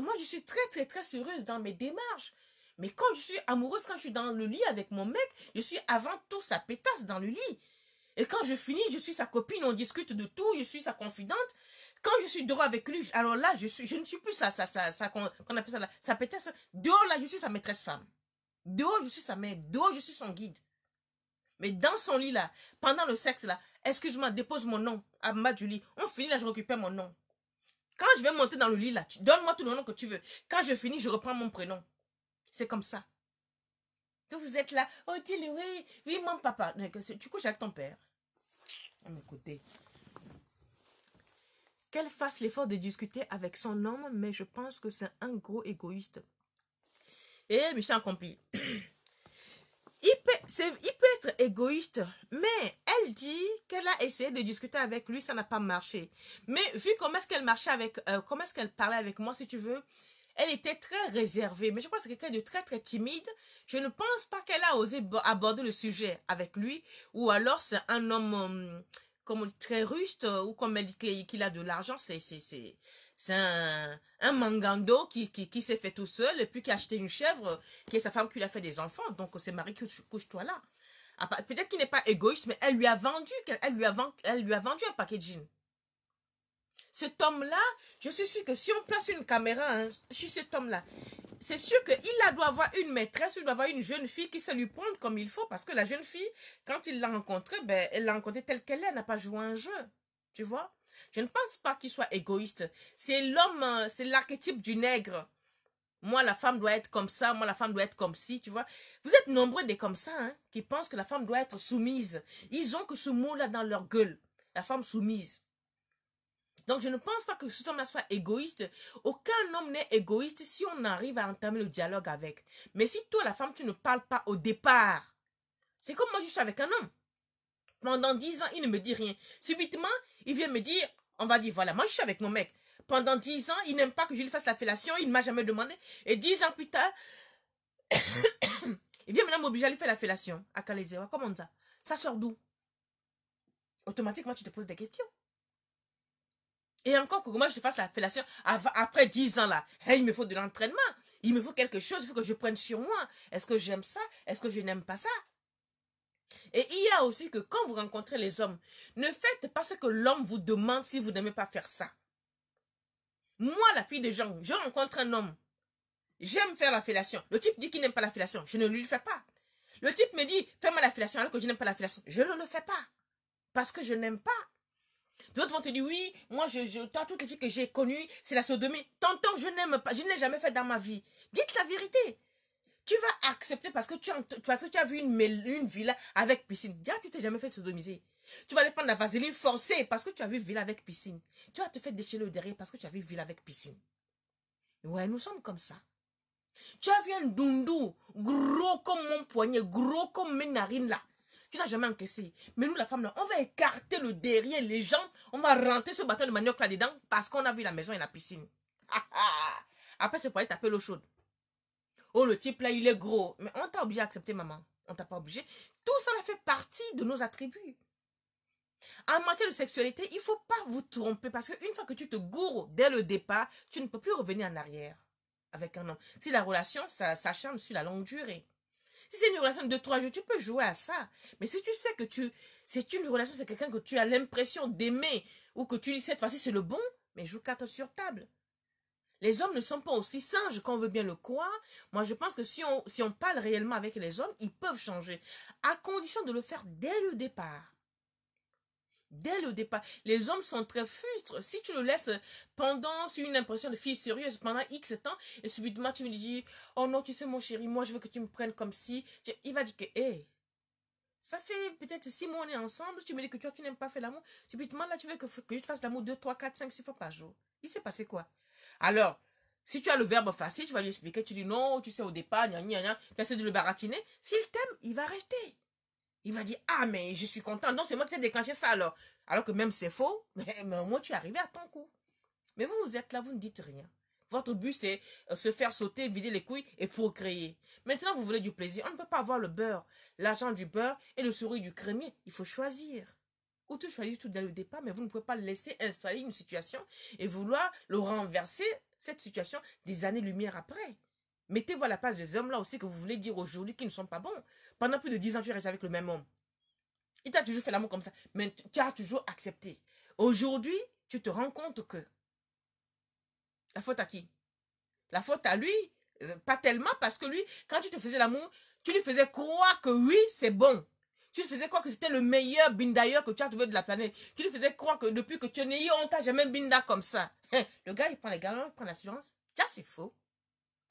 Moi je suis très sérieuse dans mes démarches. Mais quand je suis amoureuse, quand je suis dans le lit avec mon mec, je suis avant tout sa pétasse dans le lit. Et quand je finis, je suis sa copine, on discute de tout, je suis sa confidente. Quand je suis dehors avec lui, alors là, je ne suis plus qu'on appelle ça là, sa pétasse. Dehors là, je suis sa maîtresse femme. Dehors, je suis sa mère. Dehors, je suis son guide. Mais dans son lit là, pendant le sexe là, excuse-moi, dépose mon nom à bas du lit. On finit là, je récupère mon nom. Quand je vais monter dans le lit là, donne-moi tout le nom que tu veux. Quand je finis, je reprends mon prénom. C'est comme ça. Que vous êtes là, oh dis-le, oui, mon papa. Tu couches avec ton père. À mes côtés. Qu'elle fasse l'effort de discuter avec son homme, mais je pense que c'est un gros égoïste. Et mission accomplie. Il peut être égoïste, mais elle dit qu'elle a essayé de discuter avec lui, ça n'a pas marché. Mais vu comment est-ce qu'elle marchait avec, comment est-ce qu'elle parlait avec moi, si tu veux, elle était très réservée. Mais je pense que c'est quelqu'un de très timide. Je ne pense pas qu'elle a osé aborder le sujet avec lui. Ou alors c'est un homme, comme on dit, très ruste, ou comme elle dit qu'il a de l'argent, c'est un mangando qui s'est fait tout seul et puis qui a acheté une chèvre, qui est sa femme qui lui a fait des enfants. Donc c'est Marie, couche-toi là. Peut-être qu'il n'est pas égoïste, mais elle lui a vendu un paquet de jeans. Cet homme-là, je suis sûre que si on place une caméra sur cet homme-là, c'est sûr qu'il doit avoir une maîtresse, il doit avoir une jeune fille qui sait lui prendre comme il faut, parce que la jeune fille, quand il l'a rencontrée, ben, elle l'a rencontrée telle qu'elle est, elle n'a pas joué un jeu. Tu vois? Je ne pense pas qu'il soit égoïste. C'est l'homme, c'est l'archétype du nègre. Moi, la femme doit être comme ça, moi, la femme doit être comme ci, tu vois. Vous êtes nombreux des comme ça, hein, qui pensent que la femme doit être soumise. Ils ont que ce mot-là dans leur gueule. La femme soumise. Donc, je ne pense pas que cet homme-là soit égoïste. Aucun homme n'est égoïste si on arrive à entamer le dialogue avec. Mais si toi, la femme, tu ne parles pas au départ, c'est comme moi, je suis avec un homme. Pendant 10 ans, il ne me dit rien. Subitement, il vient me dire, on va dire, voilà, moi, je suis avec mon mec. Pendant 10 ans, il n'aime pas que je lui fasse la fellation, il ne m'a jamais demandé. Et 10 ans plus tard, il vient maintenant m'obliger à lui faire la fellation. À Calaisewa, comment ça? Ça sort d'où? Automatiquement, tu te poses des questions. Et encore pour que moi je te fasse la fellation après 10 ans là, il me faut de l'entraînement, il me faut quelque chose, il faut que je prenne sur moi. Est-ce que j'aime ça? Est-ce que je n'aime pas ça? Et il y a aussi que quand vous rencontrez les hommes, ne faites pas ce que l'homme vous demande si vous n'aimez pas faire ça. Moi, la fille de Jean, je rencontre un homme, j'aime faire la fellation. Le type dit qu'il n'aime pas la fellation, je ne lui fais pas. Le type me dit, fais-moi la fellation alors que je n'aime pas la fellation. Je ne le fais pas, parce que je n'aime pas. D'autres vont te dire, oui, moi, toi, toutes les filles que j'ai connues, c'est la sodomie. Tonton, je n'aime pas, je n'ai jamais fait dans ma vie. Dites la vérité. Tu vas accepter parce que tu as vu une villa avec piscine. Déjà, tu t'es jamais fait sodomiser. Tu vas aller prendre la vaseline forcée parce que tu as vu villa avec piscine. Tu vas te faire déchirer le derrière parce que tu as vu villa avec piscine. Ouais, nous sommes comme ça. Tu as vu un dundou, gros comme mon poignet, gros comme mes narines là. Tu n'as jamais encaissé. Mais nous, la femme, là, on va écarter le derrière, les jambes. On va rentrer ce bâton de manioc là-dedans parce qu'on a vu la maison et la piscine. Après, c'est pour aller taper l'eau chaude. Oh, le type là, il est gros. Mais on t'a obligé à accepter, maman. On t'a pas obligé. Tout ça, ça fait partie de nos attributs. En matière de sexualité, il ne faut pas vous tromper parce qu'une fois que tu te gourres dès le départ, tu ne peux plus revenir en arrière avec un homme. Si la relation, ça charme sur la longue durée. Si c'est une relation de 2-3 jours, tu peux jouer à ça. Mais si tu sais que c'est une relation, c'est quelqu'un que tu as l'impression d'aimer ou que tu dis cette fois-ci c'est le bon, mais joue 4 sur table. Les hommes ne sont pas aussi singes qu'on veut bien le croire. Moi, je pense que si on parle réellement avec les hommes, ils peuvent changer. À condition de le faire dès le départ. Dès le départ. Les hommes sont très frustres. Si tu le laisses pendant, sur une impression de fille sérieuse, pendant X temps, et subitement tu me dis, oh non, tu sais mon chéri, moi je veux que tu me prennes comme si. Il va dire que, hé, ça fait peut-être 6 mois on est ensemble, tu me dis que toi tu n'aimes pas faire l'amour. Subitement là, tu veux que je te fasse l'amour 2, 3, 4, 5, 6 fois par jour. Il s'est passé quoi? Alors, si tu as le verbe facile, tu vas lui expliquer, tu dis non, tu sais, au départ, gna gna gna, tu essaies de le baratiner. S'il t'aime, il va rester. Il va dire, ah, mais je suis content. Non, c'est moi qui ai déclenché ça alors. Alors que même c'est faux, mais au moins tu es arrivé à ton coup. Mais vous, vous êtes là, vous ne dites rien. Votre but, c'est se faire sauter, vider les couilles et procréer. Maintenant, vous voulez du plaisir. On ne peut pas avoir le beurre, l'argent du beurre et le sourire du crémier. Il faut choisir. Ou tu choisis tout dès le départ, mais vous ne pouvez pas laisser installer une situation et vouloir le renverser, cette situation, des années-lumière après. Mettez-vous à la place des hommes là aussi que vous voulez dire aujourd'hui qu'ils ne sont pas bons. Pendant plus de 10 ans, tu restes avec le même homme. Il t'a toujours fait l'amour comme ça, mais tu as toujours accepté. Aujourd'hui, tu te rends compte que la faute à qui? La faute à lui, pas tellement parce que lui, quand tu te faisais l'amour, tu lui faisais croire que oui, c'est bon. Tu lui faisais croire que c'était le meilleur bindailleur que tu as trouvé de la planète. Tu lui faisais croire que depuis que tu es né, on t'a jamais binda comme ça. Le gars, il prend les galons, il prend l'assurance. Ça, c'est faux.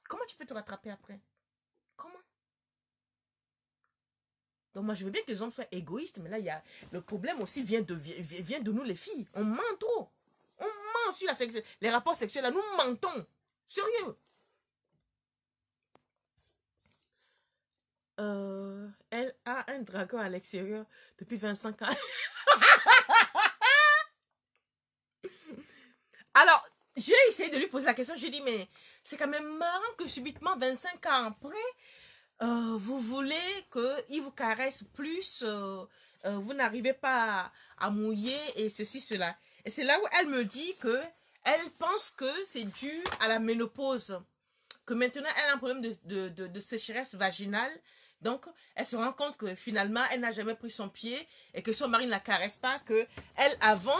Comment tu peux te rattraper après? Comment? Donc moi, je veux bien que les hommes soient égoïstes, mais là, le problème aussi vient de nous, les filles. On ment trop. On ment sur les rapports sexuels, là, nous mentons. Sérieux. Elle a un dragon à l'extérieur depuis 25 ans. Alors, j'ai essayé de lui poser la question. J'ai dit, mais c'est quand même marrant que subitement, 25 ans après, vous voulez qu'il vous caresse plus, vous n'arrivez pas à mouiller et ceci, cela. Et c'est là où elle me dit que elle pense que c'est dû à la ménopause. Que maintenant, elle a un problème de sécheresse vaginale. Donc, elle se rend compte que finalement, elle n'a jamais pris son pied et que son mari ne la caresse pas, que elle, avant,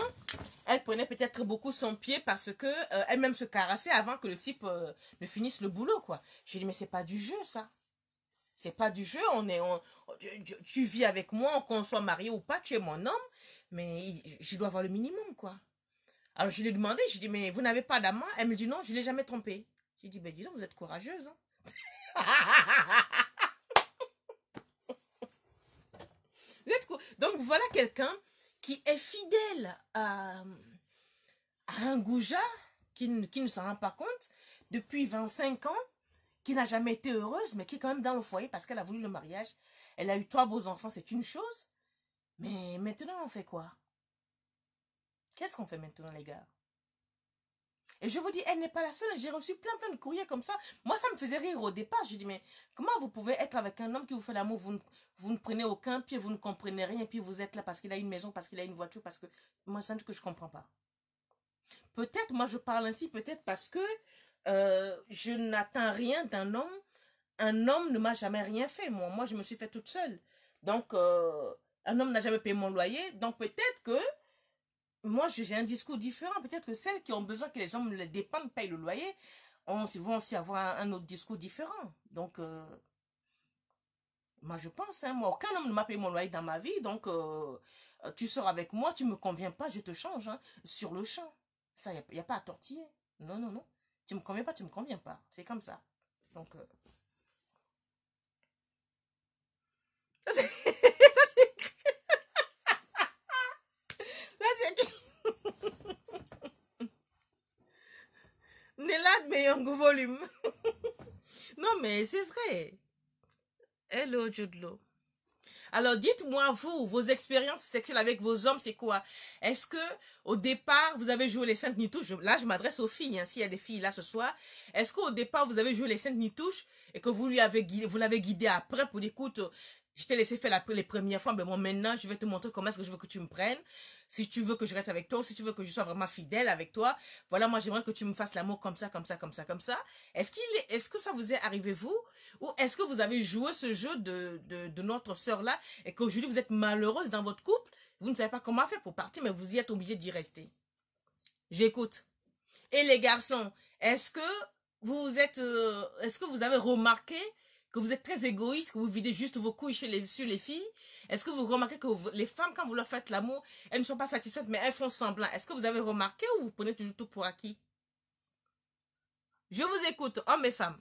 elle prenait peut-être beaucoup son pied parce que elle-même se caressait avant que le type ne finisse le boulot, quoi. Je lui dis, mais c'est pas du jeu, ça. C'est pas du jeu, tu vis avec moi, qu'on soit marié ou pas, tu es mon homme, mais je dois avoir le minimum, quoi. Alors, je lui ai demandé, je lui ai dit, mais vous n'avez pas d'amant? Elle me dit, non, je ne l'ai jamais trompé. J'ai dit, ben dis donc, vous êtes courageuse, hein. Donc, voilà quelqu'un qui est fidèle à un goujat qui ne s'en rend pas compte depuis 25 ans, qui n'a jamais été heureuse, mais qui est quand même dans le foyer parce qu'elle a voulu le mariage. Elle a eu 3 beaux enfants, c'est une chose. Mais maintenant, on fait quoi? Qu'est-ce qu'on fait maintenant, les gars? Et je vous dis, elle n'est pas la seule. J'ai reçu plein de courriers comme ça. Moi, ça me faisait rire au départ. Je dis, mais comment vous pouvez être avec un homme qui vous fait l'amour, vous ne prenez aucun pied, vous ne comprenez rien, puis vous êtes là parce qu'il a une maison, parce qu'il a une voiture, parce que... Moi, c'est un truc que je ne comprends pas. Peut-être, moi, je parle ainsi, peut-être parce que je n'attends rien d'un homme. Un homme ne m'a jamais rien fait. Moi, je me suis fait toute seule. Donc, un homme n'a jamais payé mon loyer. Donc, peut-être que moi, j'ai un discours différent. Peut-être que celles qui ont besoin que les hommes les dépendent, payent le loyer, vont aussi avoir un autre discours différent. Donc, moi, je pense, hein, moi, aucun homme ne m'a payé mon loyer dans ma vie. Donc, tu sors avec moi, tu ne me conviens pas, je te change, hein, sur le champ. Ça, il n'y a pas à tortiller. Non, non, non. Tu ne me conviens pas, tu ne me conviens pas. C'est comme ça. Donc, ça, c'est Nélade, mais un gros volume. Non, mais c'est vrai. Hello, Judlo. Alors, dites-moi, vous, vos expériences sexuelles avec vos hommes, c'est quoi? Est-ce que, au départ, vous avez joué les saintes nitouches? Là, je m'adresse aux filles, hein, s'il y a des filles là ce soir. Est-ce qu'au départ, vous avez joué les saintes nitouches et que vous l'avez guidé après pour dire, écoute, je t'ai laissé faire les premières fois, mais bon, maintenant, je vais te montrer comment est-ce que je veux que tu me prennes. Si tu veux que je reste avec toi, si tu veux que je sois vraiment fidèle avec toi, voilà, moi, j'aimerais que tu me fasses l'amour comme ça, comme ça, comme ça, comme ça. Est-ce que ça vous est arrivé, vous? Ou est-ce que vous avez joué ce jeu de notre sœur-là et qu'aujourd'hui, vous êtes malheureuse dans votre couple? Vous ne savez pas comment faire pour partir, mais vous y êtes obligé d'y rester. J'écoute. Et les garçons, Est-ce que est-ce que vous avez remarqué que vous êtes très égoïste, que vous videz juste vos couilles sur les filles? Est-ce que vous remarquez que les femmes, quand vous leur faites l'amour, elles ne sont pas satisfaites, mais elles font semblant? Est-ce que vous avez remarqué ou vous prenez toujours tout pour acquis? Je vous écoute, hommes et femmes.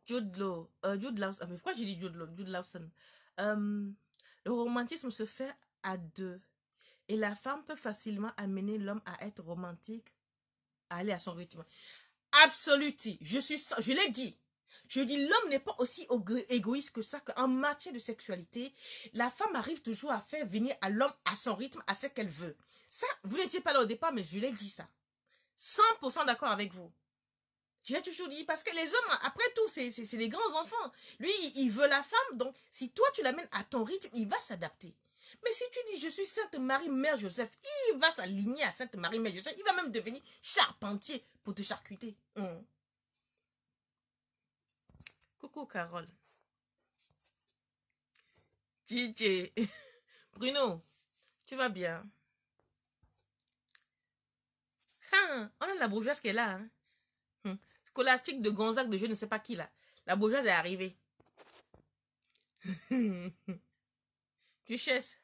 Jude Law, Jude Lawson, mais pourquoi j'ai dit Jude Law, Jude Lawson? Le romantisme se fait à deux. Et la femme peut facilement amener l'homme à être romantique, à aller à son rythme. Absolument, je l'ai dit. Je dis, l'homme n'est pas aussi égoïste que ça, qu'en matière de sexualité, la femme arrive toujours à faire venir à l'homme à son rythme, à ce qu'elle veut. Ça, vous n'étiez pas là au départ, mais je l'ai dit ça. 100% d'accord avec vous. Je l'ai toujours dit, parce que les hommes, après tout, c'est des grands enfants. Lui, il veut la femme, donc si toi tu l'amènes à ton rythme, il va s'adapter. Mais si tu dis, je suis Sainte Marie, Mère Joseph, il va s'aligner à Sainte Marie, Mère Joseph, il va même devenir charpentier pour te charcuter. Coucou Carole. DJ. Bruno, tu vas bien? On a la bourgeoise qui est là. Scolastique de Gonzague de je ne sais pas qui là. La bourgeoise est arrivée. Duchesse,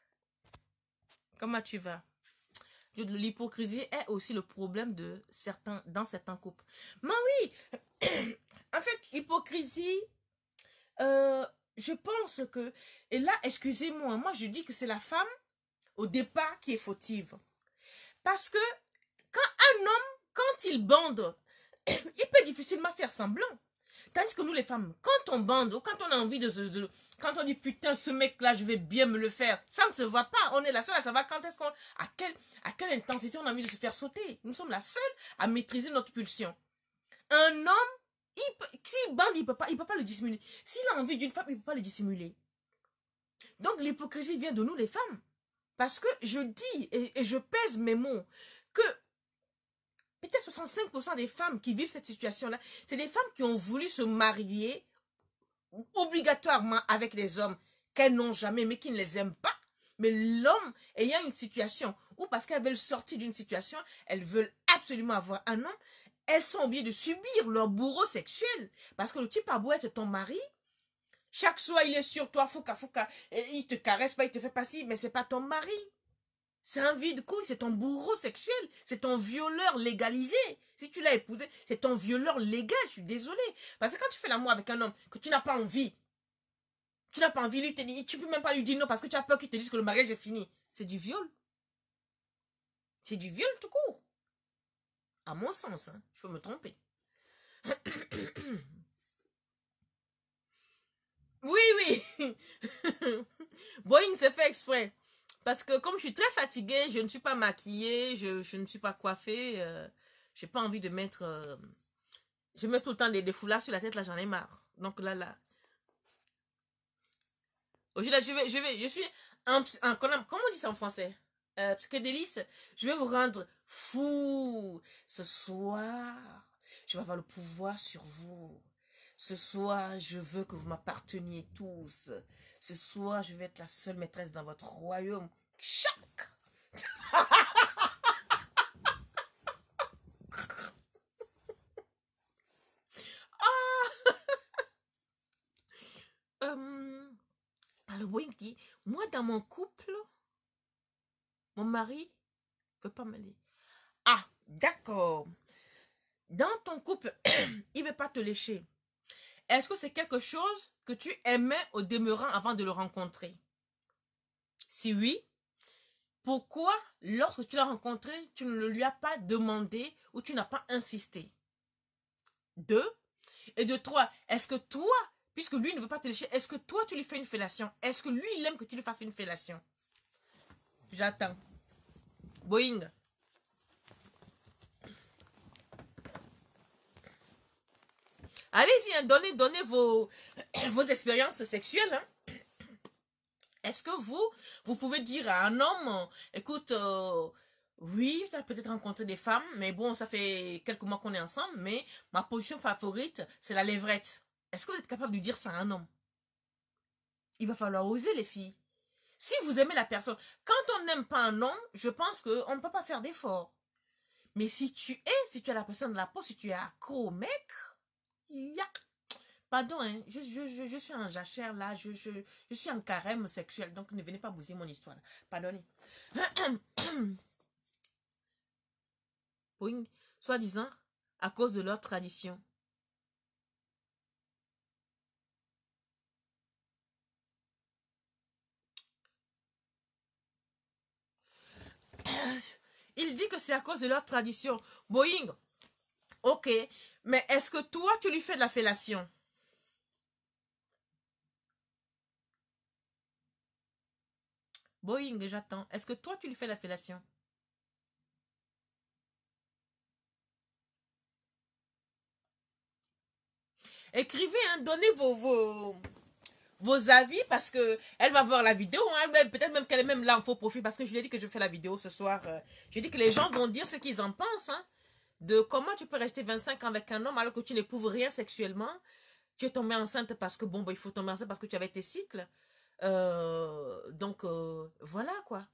comment tu vas? L'hypocrisie est aussi le problème dans certains couples. Mais oui, en fait, l'hypocrisie, je pense que, et là, excusez-moi, moi je dis que c'est la femme au départ qui est fautive. Parce que quand un homme, quand il bande, il peut difficilement faire semblant. Tandis que nous les femmes, quand on bande, ou quand on a envie quand on dit putain ce mec là je vais bien me le faire, ça ne se voit pas, on est la seule à savoir quand est-ce qu'on, à quelle intensité on a envie de se faire sauter. Nous sommes la seule à maîtriser notre pulsion. Un homme, s'il bande, il peut pas le dissimuler. S'il a envie d'une femme, il peut pas le dissimuler. Donc l'hypocrisie vient de nous les femmes. Parce que je dis, et je pèse mes mots, que peut-être 65% des femmes qui vivent cette situation-là, c'est des femmes qui ont voulu se marier obligatoirement avec des hommes qu'elles n'ont jamais, mais qui ne les aiment pas. Mais l'homme ayant une situation, ou parce qu'elles veulent sortir d'une situation, elles veulent absolument avoir un homme, elles sont obligées de subir leur bourreau sexuel. Parce que le type a beau être ton mari, chaque soir il est sur toi, fouka, il te caresse pas, il te fait pas ci, mais c'est pas ton mari. C'est un vide-couille, c'est ton bourreau sexuel, c'est ton violeur légalisé. Si tu l'as épousé, c'est ton violeur légal, je suis désolée. Parce que quand tu fais l'amour avec un homme que tu n'as pas envie, lui te dire, tu peux même pas lui dire non parce que tu as peur qu'il te dise que le mariage est fini. C'est du viol. C'est du viol tout court. À mon sens, hein, je peux me tromper. Oui. Boeing c'est fait exprès. Parce que comme je suis très fatiguée, je ne suis pas maquillée, je ne suis pas coiffée, j'ai pas envie de mettre... je mets tout le temps des foulards sur la tête, là j'en ai marre. Donc là. Aujourd'hui, je suis comment on dit ça en français? Psychédélice, je vais vous rendre fou. Ce soir, je vais avoir le pouvoir sur vous. Ce soir, je veux que vous m'apparteniez tous. Ce soir, je vais être la seule maîtresse dans votre royaume. Choc! Alors, Boeing dit, moi, dans mon couple, mon mari ne veut pas m'aller. Ah, d'accord. Dans ton couple, il ne veut pas te lécher. Est-ce que c'est quelque chose que tu aimais au demeurant avant de le rencontrer? Si oui, pourquoi, lorsque tu l'as rencontré, tu ne le lui as pas demandé ou tu n'as pas insisté? 2. Et de 3, est-ce que toi, puisque lui ne veut pas te lécher, est-ce que toi tu lui fais une fellation? Est-ce que lui il aime que tu lui fasses une fellation? J'attends. Boeing. Allez-y, hein, donnez vos expériences sexuelles. Hein. Est-ce que vous pouvez dire à un homme, écoute, oui, tu as peut-être rencontré des femmes, mais bon, ça fait quelques mois qu'on est ensemble, mais ma position favorite, c'est la levrette. Est-ce que vous êtes capable de dire ça à un homme? Il va falloir oser, les filles. Si vous aimez la personne, quand on n'aime pas un homme, je pense qu'on ne peut pas faire d'effort. Mais si tu as la personne de la peau, si tu es accro au mec, ya. Pardon, hein, je suis en jachère là, je suis en carême sexuel, donc ne venez pas bousiller mon histoire. Pardonnez. Oui, soi-disant, à cause de leur tradition. Il dit que c'est à cause de leur tradition. Boeing, ok, mais est-ce que toi, tu lui fais de la fellation? Boeing, j'attends. Est-ce que toi, tu lui fais de la fellation? Écrivez, hein, donnez vos avis parce que elle va voir la vidéo. Hein, peut-être même qu'elle est même là en faux profil parce que je lui ai dit que je fais la vidéo ce soir. Je dis que les gens vont dire ce qu'ils en pensent. Hein, de comment tu peux rester 25 ans avec un homme alors que tu n'éprouves rien sexuellement. Tu es tombée enceinte parce que, bon, bah, il faut tomber enceinte parce que tu avais tes cycles. Donc, voilà quoi.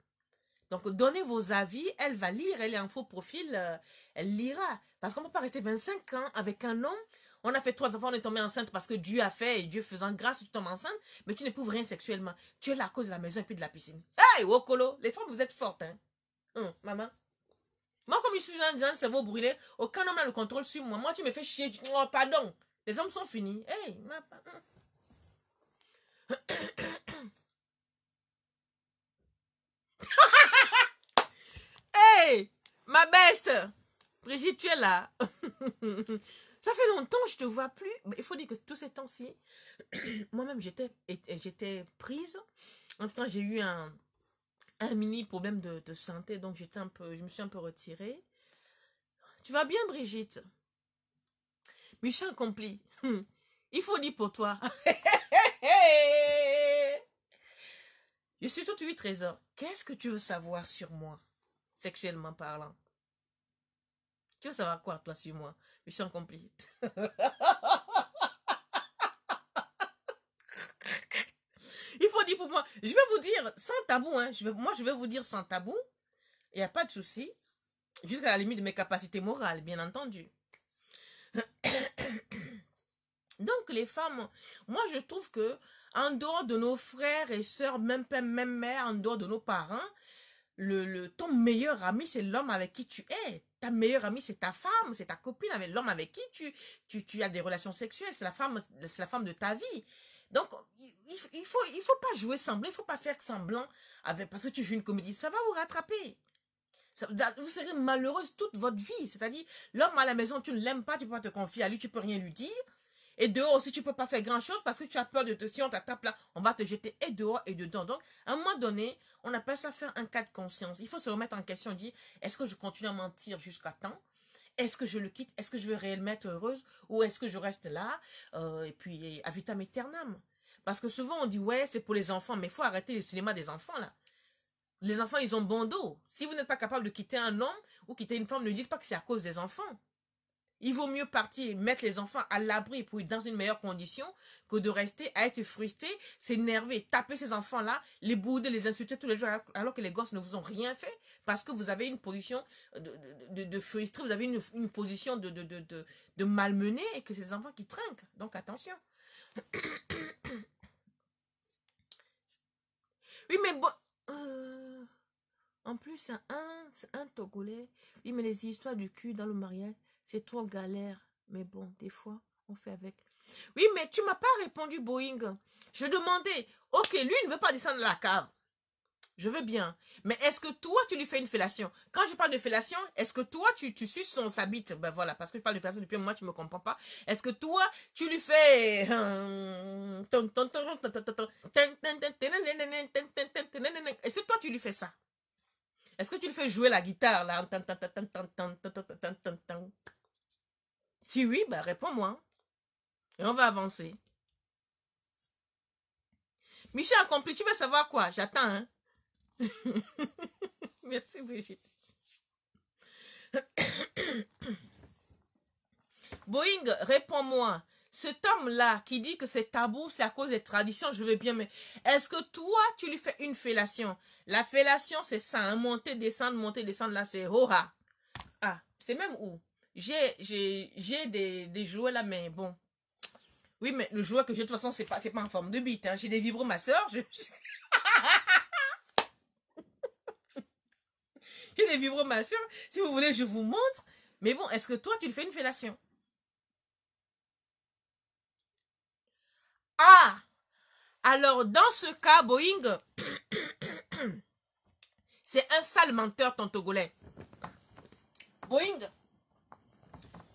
Donc, donnez vos avis. Elle va lire. Elle est en faux profil. Elle lira. Parce qu'on ne peut pas rester 25 ans avec un homme. On a fait 3 enfants, on est tombé enceinte parce que Dieu a fait et Dieu faisant grâce, tu tombes enceinte, mais tu n'éprouves rien sexuellement. Tu es la cause de la maison et puis de la piscine. Hey, Wokolo, les femmes, vous êtes fortes, hein? Maman. Moi, comme je suis dans un cerveau brûlé, aucun homme n'a le contrôle sur moi. Moi, tu me fais chier. Oh, pardon. Les hommes sont finis. Hey, hey, ma beste. Brigitte, tu es là. Ça fait longtemps que je te vois plus. Il faut dire que tous ces temps-ci, moi-même, j'étais prise. En ce temps, j'ai eu un mini problème de santé, donc je me suis un peu retirée. Tu vas bien, Brigitte? Mission accomplie. Il faut dire pour toi. Je suis tout 8 trésors. Qu'est-ce que tu veux savoir sur moi, sexuellement parlant? Tu veux savoir quoi, toi, sur moi? Mission accomplie. Il faut dire pour moi. Je vais vous dire sans tabou. Hein. Je vais vous dire sans tabou. Il n'y a pas de souci. Jusqu'à la limite de mes capacités morales, bien entendu. Donc, les femmes, moi, je trouve que en dehors de nos frères et sœurs, même père, même mère, en dehors de nos parents, ton meilleur ami, c'est l'homme avec qui tu es. Ta meilleure amie, c'est ta femme, c'est ta copine, avec l'homme avec qui tu as des relations sexuelles. C'est la femme de ta vie. Donc, il faut pas jouer semblant, il faut pas faire semblant parce que tu joues une comédie. Ça va vous rattraper. Vous serez malheureuse toute votre vie. C'est-à-dire, l'homme à la maison, tu ne l'aimes pas, tu peux pas te confier à lui, tu peux rien lui dire. Et dehors aussi, tu peux pas faire grand-chose parce que tu as peur si on t'attrape là, on va te jeter et dehors et dedans. Donc, à un moment donné, on appelle ça faire un cas de conscience. Il faut se remettre en question, dire, est-ce que je continue à mentir jusqu'à temps? Est-ce que je le quitte? Est-ce que je vais réellement être heureuse? Ou est-ce que je reste là? Et puis, à vitam aeternam. Parce que souvent, on dit, ouais, c'est pour les enfants, mais il faut arrêter le cinéma des enfants, là. Les enfants, ils ont bon dos. Si vous n'êtes pas capable de quitter un homme ou quitter une femme, ne dites pas que c'est à cause des enfants. Il vaut mieux partir, mettre les enfants à l'abri pour être dans une meilleure condition que de rester à être frustré, s'énerver, taper ces enfants-là, les bouder, les insulter tous les jours alors que les gosses ne vous ont rien fait parce que vous avez une position de frustré, vous avez une position de malmené et que c'est les enfants qui trinquent. Donc attention. Oui, mais bon... en plus, c'est un Togolais. Oui, mais les histoires du cul dans le mariage, c'est trop galère. Mais bon, des fois, on fait avec. Oui, mais tu m'as pas répondu, Boeing. Je demandais, ok, lui, il ne veut pas descendre de la cave. Je veux bien. Mais est-ce que toi, tu lui fais une fellation? Quand je parle de fellation, est-ce que toi, tu suces sa bite? Ben voilà, parce que je parle de fellation depuis un mois, tu me comprends pas. Est-ce que toi, tu lui fais... Est-ce que toi, tu lui fais ça? Est-ce que tu lui fais jouer la guitare là? Si oui, ben réponds-moi. Et on va avancer. Mission accomplie, tu veux savoir quoi? J'attends, hein? Merci Brigitte. Boeing, réponds-moi. cet homme-là qui dit que c'est tabou, c'est à cause des traditions, je veux bien, mais est-ce que toi, tu lui fais une fellation? La fellation, c'est ça, hein, monter, descendre, là, c'est hora. Ah, c'est même où? J'ai des jouets là, mais bon. Oui, mais le jouet que j'ai, de toute façon, c'est pas en forme de bite, hein. J'ai des vibromasseurs, j'ai des vibromasseurs. Si vous voulez, je vous montre. Mais bon, est-ce que toi, tu lui fais une fellation? Ah! Alors, dans ce cas, Boeing, c'est un sale menteur, ton Togolais. Boeing,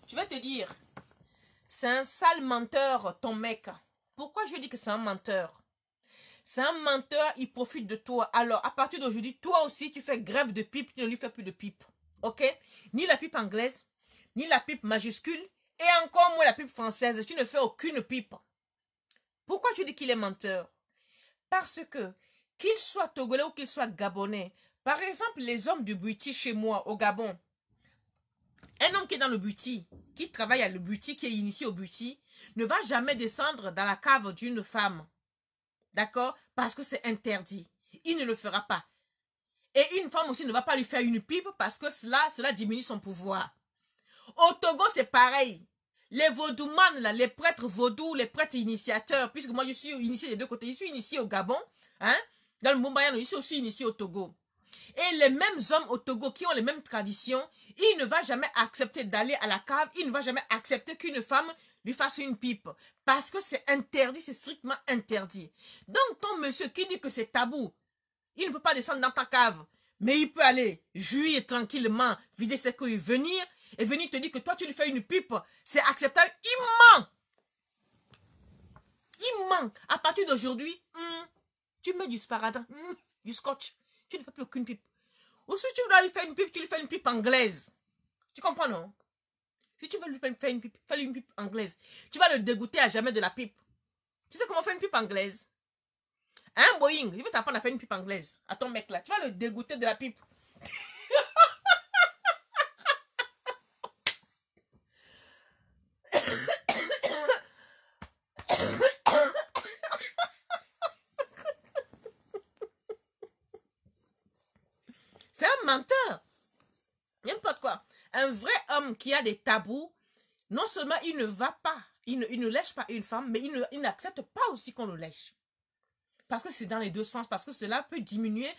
je vais te dire, c'est un sale menteur, ton mec. Pourquoi je dis que c'est un menteur? C'est un menteur, il profite de toi. Alors, à partir d'aujourd'hui, toi aussi, tu fais grève de pipe, tu ne lui fais plus de pipe. Ok? Ni la pipe anglaise, ni la pipe majuscule, et encore moins la pipe française. Tu ne fais aucune pipe. Pourquoi tu dis qu'il est menteur? Parce que, qu'il soit togolais ou qu'il soit gabonais, par exemple, les hommes du buti chez moi, au Gabon, un homme qui est dans le buti, qui travaille à le buti, qui est initié au buti, ne va jamais descendre dans la cave d'une femme. D'accord? Parce que c'est interdit. Il ne le fera pas. Et une femme aussi ne va pas lui faire une pipe parce que cela diminue son pouvoir. Au Togo, c'est pareil. Les vaudoumanes, là, les prêtres vaudous, les prêtres initiateurs, puisque moi je suis initié des deux côtés, je suis initié au Gabon, hein, dans le Mumbayano, je suis aussi initié au Togo. Et les mêmes hommes au Togo qui ont les mêmes traditions, il ne va jamais accepter d'aller à la cave, il ne va jamais accepter qu'une femme lui fasse une pipe. Parce que c'est interdit, c'est strictement interdit. Donc ton monsieur qui dit que c'est tabou, il ne peut pas descendre dans ta cave, mais il peut aller jouir tranquillement, vider ses couilles, venir te dire que toi tu lui fais une pipe, c'est acceptable, il ment. Il ment. À partir d'aujourd'hui, tu mets du sparadrap, du scotch, tu ne fais plus aucune pipe. Ou si tu dois lui faire une pipe, tu lui fais une pipe anglaise. Tu comprends, non? Si tu veux lui faire une pipe, fais-lui une pipe anglaise. Tu vas le dégoûter à jamais de la pipe. Tu sais comment faire une pipe anglaise? Hein, Boeing? Je vais t'apprendre à faire une pipe anglaise. À ton mec là. Tu vas le dégoûter de la pipe. C'est un menteur. N'importe quoi. Un vrai homme qui a des tabous, non seulement il ne va pas, il ne lèche pas une femme, mais il n'accepte pas aussi qu'on le lèche. Parce que c'est dans les deux sens, parce que cela peut diminuer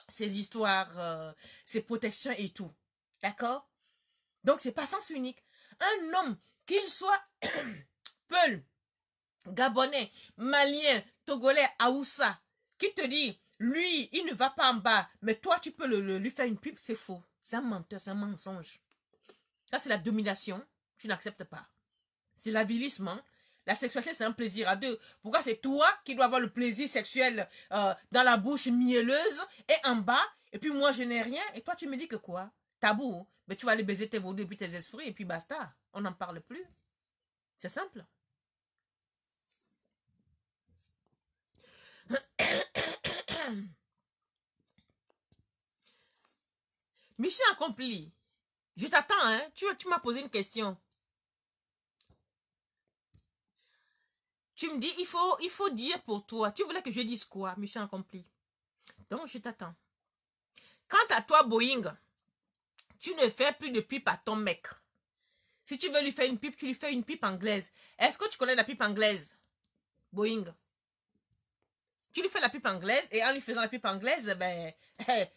ses histoires, ses protections et tout. D'accord? Donc, c'est pas sens unique. Un homme, qu'il soit Peul, Gabonais, Malien, Togolais, Aoussa, qui te dit, lui, il ne va pas en bas, mais toi, tu peux lui faire une pipe, c'est faux. C'est un menteur, c'est un mensonge. Ça, c'est la domination. Tu n'acceptes pas. C'est l'avilissement. La sexualité, c'est un plaisir à deux. Pourquoi c'est toi qui dois avoir le plaisir sexuel dans la bouche mielleuse et en bas, et puis moi, je n'ai rien, et toi, tu me dis que quoi? Tabou. Mais tu vas aller baiser tes vaudous et puis tes esprits, et puis basta. On n'en parle plus. C'est simple. Mission accomplie. Je t'attends, hein. Tu m'as posé une question. Tu me dis, il faut dire pour toi. Tu voulais que je dise quoi, mission accomplie? Donc, je t'attends. Quant à toi, Boeing, tu ne fais plus de pipe à ton mec. Si tu veux lui faire une pipe, tu lui fais une pipe anglaise. Est-ce que tu connais la pipe anglaise, Boeing? Tu lui fais la pipe anglaise et en lui faisant la pipe anglaise, ben,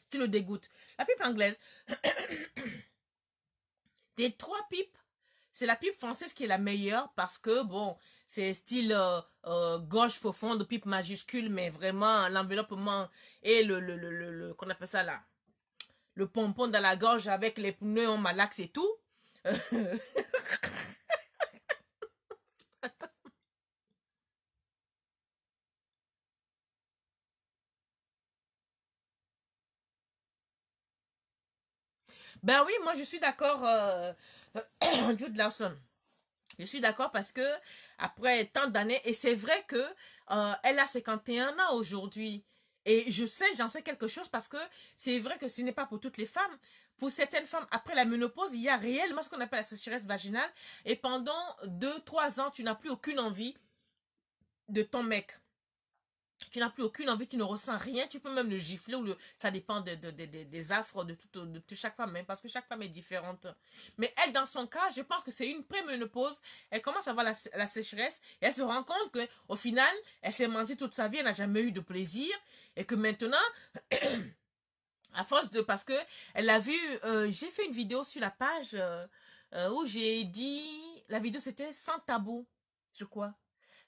tu le dégoûtes. La pipe anglaise, des trois pipes, c'est la pipe française qui est la meilleure parce que, bon, c'est style gauche profonde, pipe majuscule, mais vraiment l'enveloppement et qu'on appelle ça là, le pompon dans la gorge avec les pneus en malaxe et tout. Ben oui, moi je suis d'accord, Jude Lawson. Je suis d'accord parce que après tant d'années, et c'est vrai que elle a 51 ans aujourd'hui. Et j'en sais quelque chose parce que c'est vrai que ce n'est pas pour toutes les femmes. pour certaines femmes, après la ménopause, il y a réellement ce qu'on appelle la sécheresse vaginale. Et pendant 2-3 ans, tu n'as plus aucune envie de ton mec. Tu n'as plus aucune envie, tu ne ressens rien. Tu peux même le gifler ou ça dépend des affres de chaque femme, même parce que chaque femme est différente. Mais elle, dans son cas, je pense que c'est une préménopause. Elle commence à avoir la sécheresse et elle se rend compte qu'au final, elle s'est menti toute sa vie, elle n'a jamais eu de plaisir et que maintenant, à force de... Parce que elle a vu... j'ai fait une vidéo sur la page où j'ai dit... La vidéo, c'était sans tabou, je crois.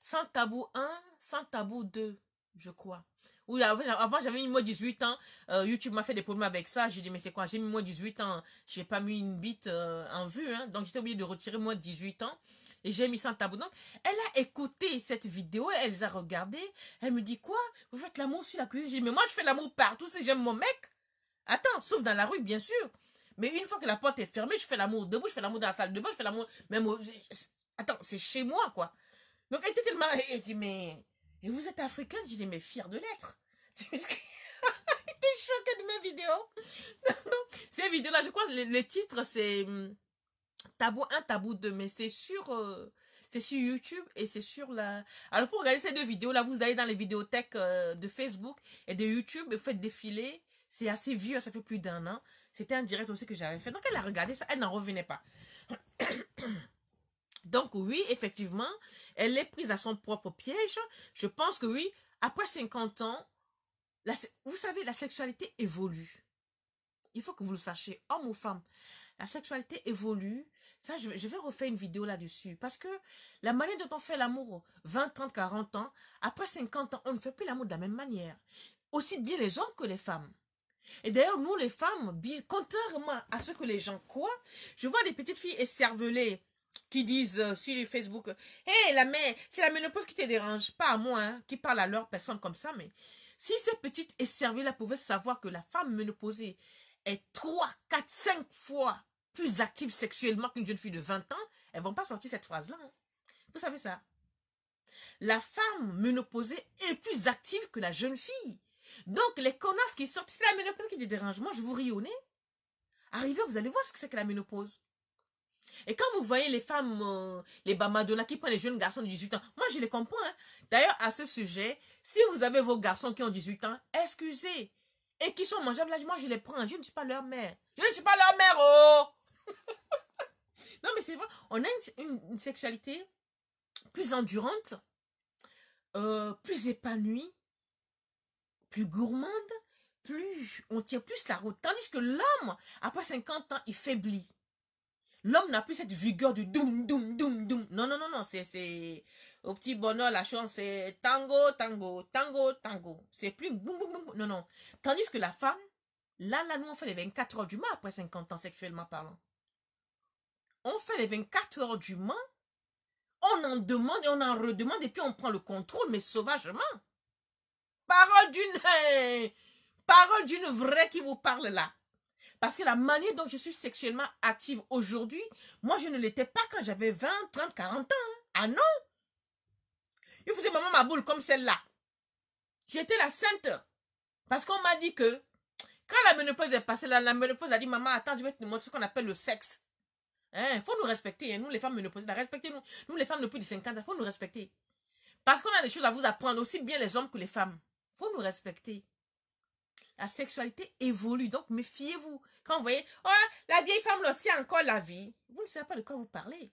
Sans tabou 1, sans tabou 2. Je crois. Oui, avant j'avais mis moins 18 ans. YouTube m'a fait des problèmes avec ça. J'ai dit, mais c'est quoi? J'ai mis moins 18 ans. J'ai pas mis une bite en vue. Hein. Donc j'étais obligée de retirer moins 18 ans. Et j'ai mis sans tabou. Donc elle a écouté cette vidéo. Elle les a regardées. Elle me dit, quoi? Vous faites l'amour sur la cuisine? J'ai dit, mais moi je fais l'amour partout si j'aime mon mec. Attends, sauf dans la rue, bien sûr. Mais une fois que la porte est fermée, je fais l'amour debout. Je fais l'amour dans la salle de bain. Je fais l'amour même Attends, c'est chez moi, quoi. Donc elle était tellement... Elle dit, mais... Et vous êtes africaine? J'ai dit, mais fière de l'être. J'étais choquée de mes vidéos. Ces vidéos-là, je crois, le titre, c'est Tabou 1, Tabou 2. Mais c'est sur YouTube et c'est sur la... Alors, pour regarder ces deux vidéos-là, vous allez dans les vidéothèques de Facebook et de YouTube et vous faites défiler. C'est assez vieux, ça fait plus d'1 an. C'était un direct aussi que j'avais fait. Donc, elle a regardé ça, elle n'en revenait pas. Donc oui, effectivement, elle est prise à son propre piège. Je pense que oui, après 50 ans, vous savez, la sexualité évolue. Il faut que vous le sachiez, homme ou femme. La sexualité évolue. Ça, je vais refaire une vidéo là-dessus. Parce que la manière dont on fait l'amour, 20, 30, 40 ans, après 50 ans, on ne fait plus l'amour de la même manière. Aussi bien les hommes que les femmes. Et d'ailleurs, nous, les femmes, contrairement à ce que les gens croient, je vois des petites filles écervelées qui disent sur Facebook, hey, c'est la ménopause qui te dérange, pas à moi, hein, qui parle à leur personne comme ça, mais si ces petites écervelées-là pouvaient savoir que la femme ménopausée est 3, 4, 5 fois plus active sexuellement qu'une jeune fille de 20 ans, elles vont pas sortir cette phrase-là. Hein. Vous savez ça? La femme ménopausée est plus active que la jeune fille. Donc, les connasses qui sortent, c'est la ménopause qui te dérange. Moi, je vous ris au nez. Arrivez, vous allez voir ce que c'est que la ménopause. Et quand vous voyez les femmes, les bamadonas qui prennent les jeunes garçons de 18 ans, moi je les comprends. Hein. D'ailleurs, à ce sujet, si vous avez vos garçons qui ont 18 ans, excusez. Et qui sont mangeables, là, moi je les prends. Je ne suis pas leur mère. Je ne suis pas leur mère, oh. Non, mais c'est vrai, on a une sexualité plus endurante, plus épanouie, plus gourmande, on tient plus la route. Tandis que l'homme, après 50 ans, il faiblit. L'homme n'a plus cette vigueur de doum, doum, doum, doum. Non, non, non, non. C'est au petit bonheur, la chance, c'est tango, tango, tango, tango. C'est plus boum, boum, boum. Non, non. Tandis que la femme, là, nous, on fait les 24 heures du mois après 50 ans, sexuellement parlant. On fait les 24 heures du mois. On en demande et on en redemande et puis on prend le contrôle, mais sauvagement. Parole d'une vraie qui vous parle là. Parce que la manière dont je suis sexuellement active aujourd'hui, moi, je ne l'étais pas quand j'avais 20, 30, 40 ans. Ah non! Il faisait maman ma boule comme celle-là. J'étais la sainte. Parce qu'on m'a dit que quand la ménopause est passée, la ménopause a dit, maman, attends, je vais te montrer ce qu'on appelle le sexe. Il faut nous respecter. Hein. Nous, les femmes ménopausées, respectez-nous. Nous, les femmes de plus de 50 ans, il faut nous respecter. Parce qu'on a des choses à vous apprendre, aussi bien les hommes que les femmes. Il faut nous respecter. La sexualité évolue, donc méfiez-vous. Quand vous voyez, oh, la vieille femme là aussi a encore la vie. Vous ne savez pas de quoi vous parlez.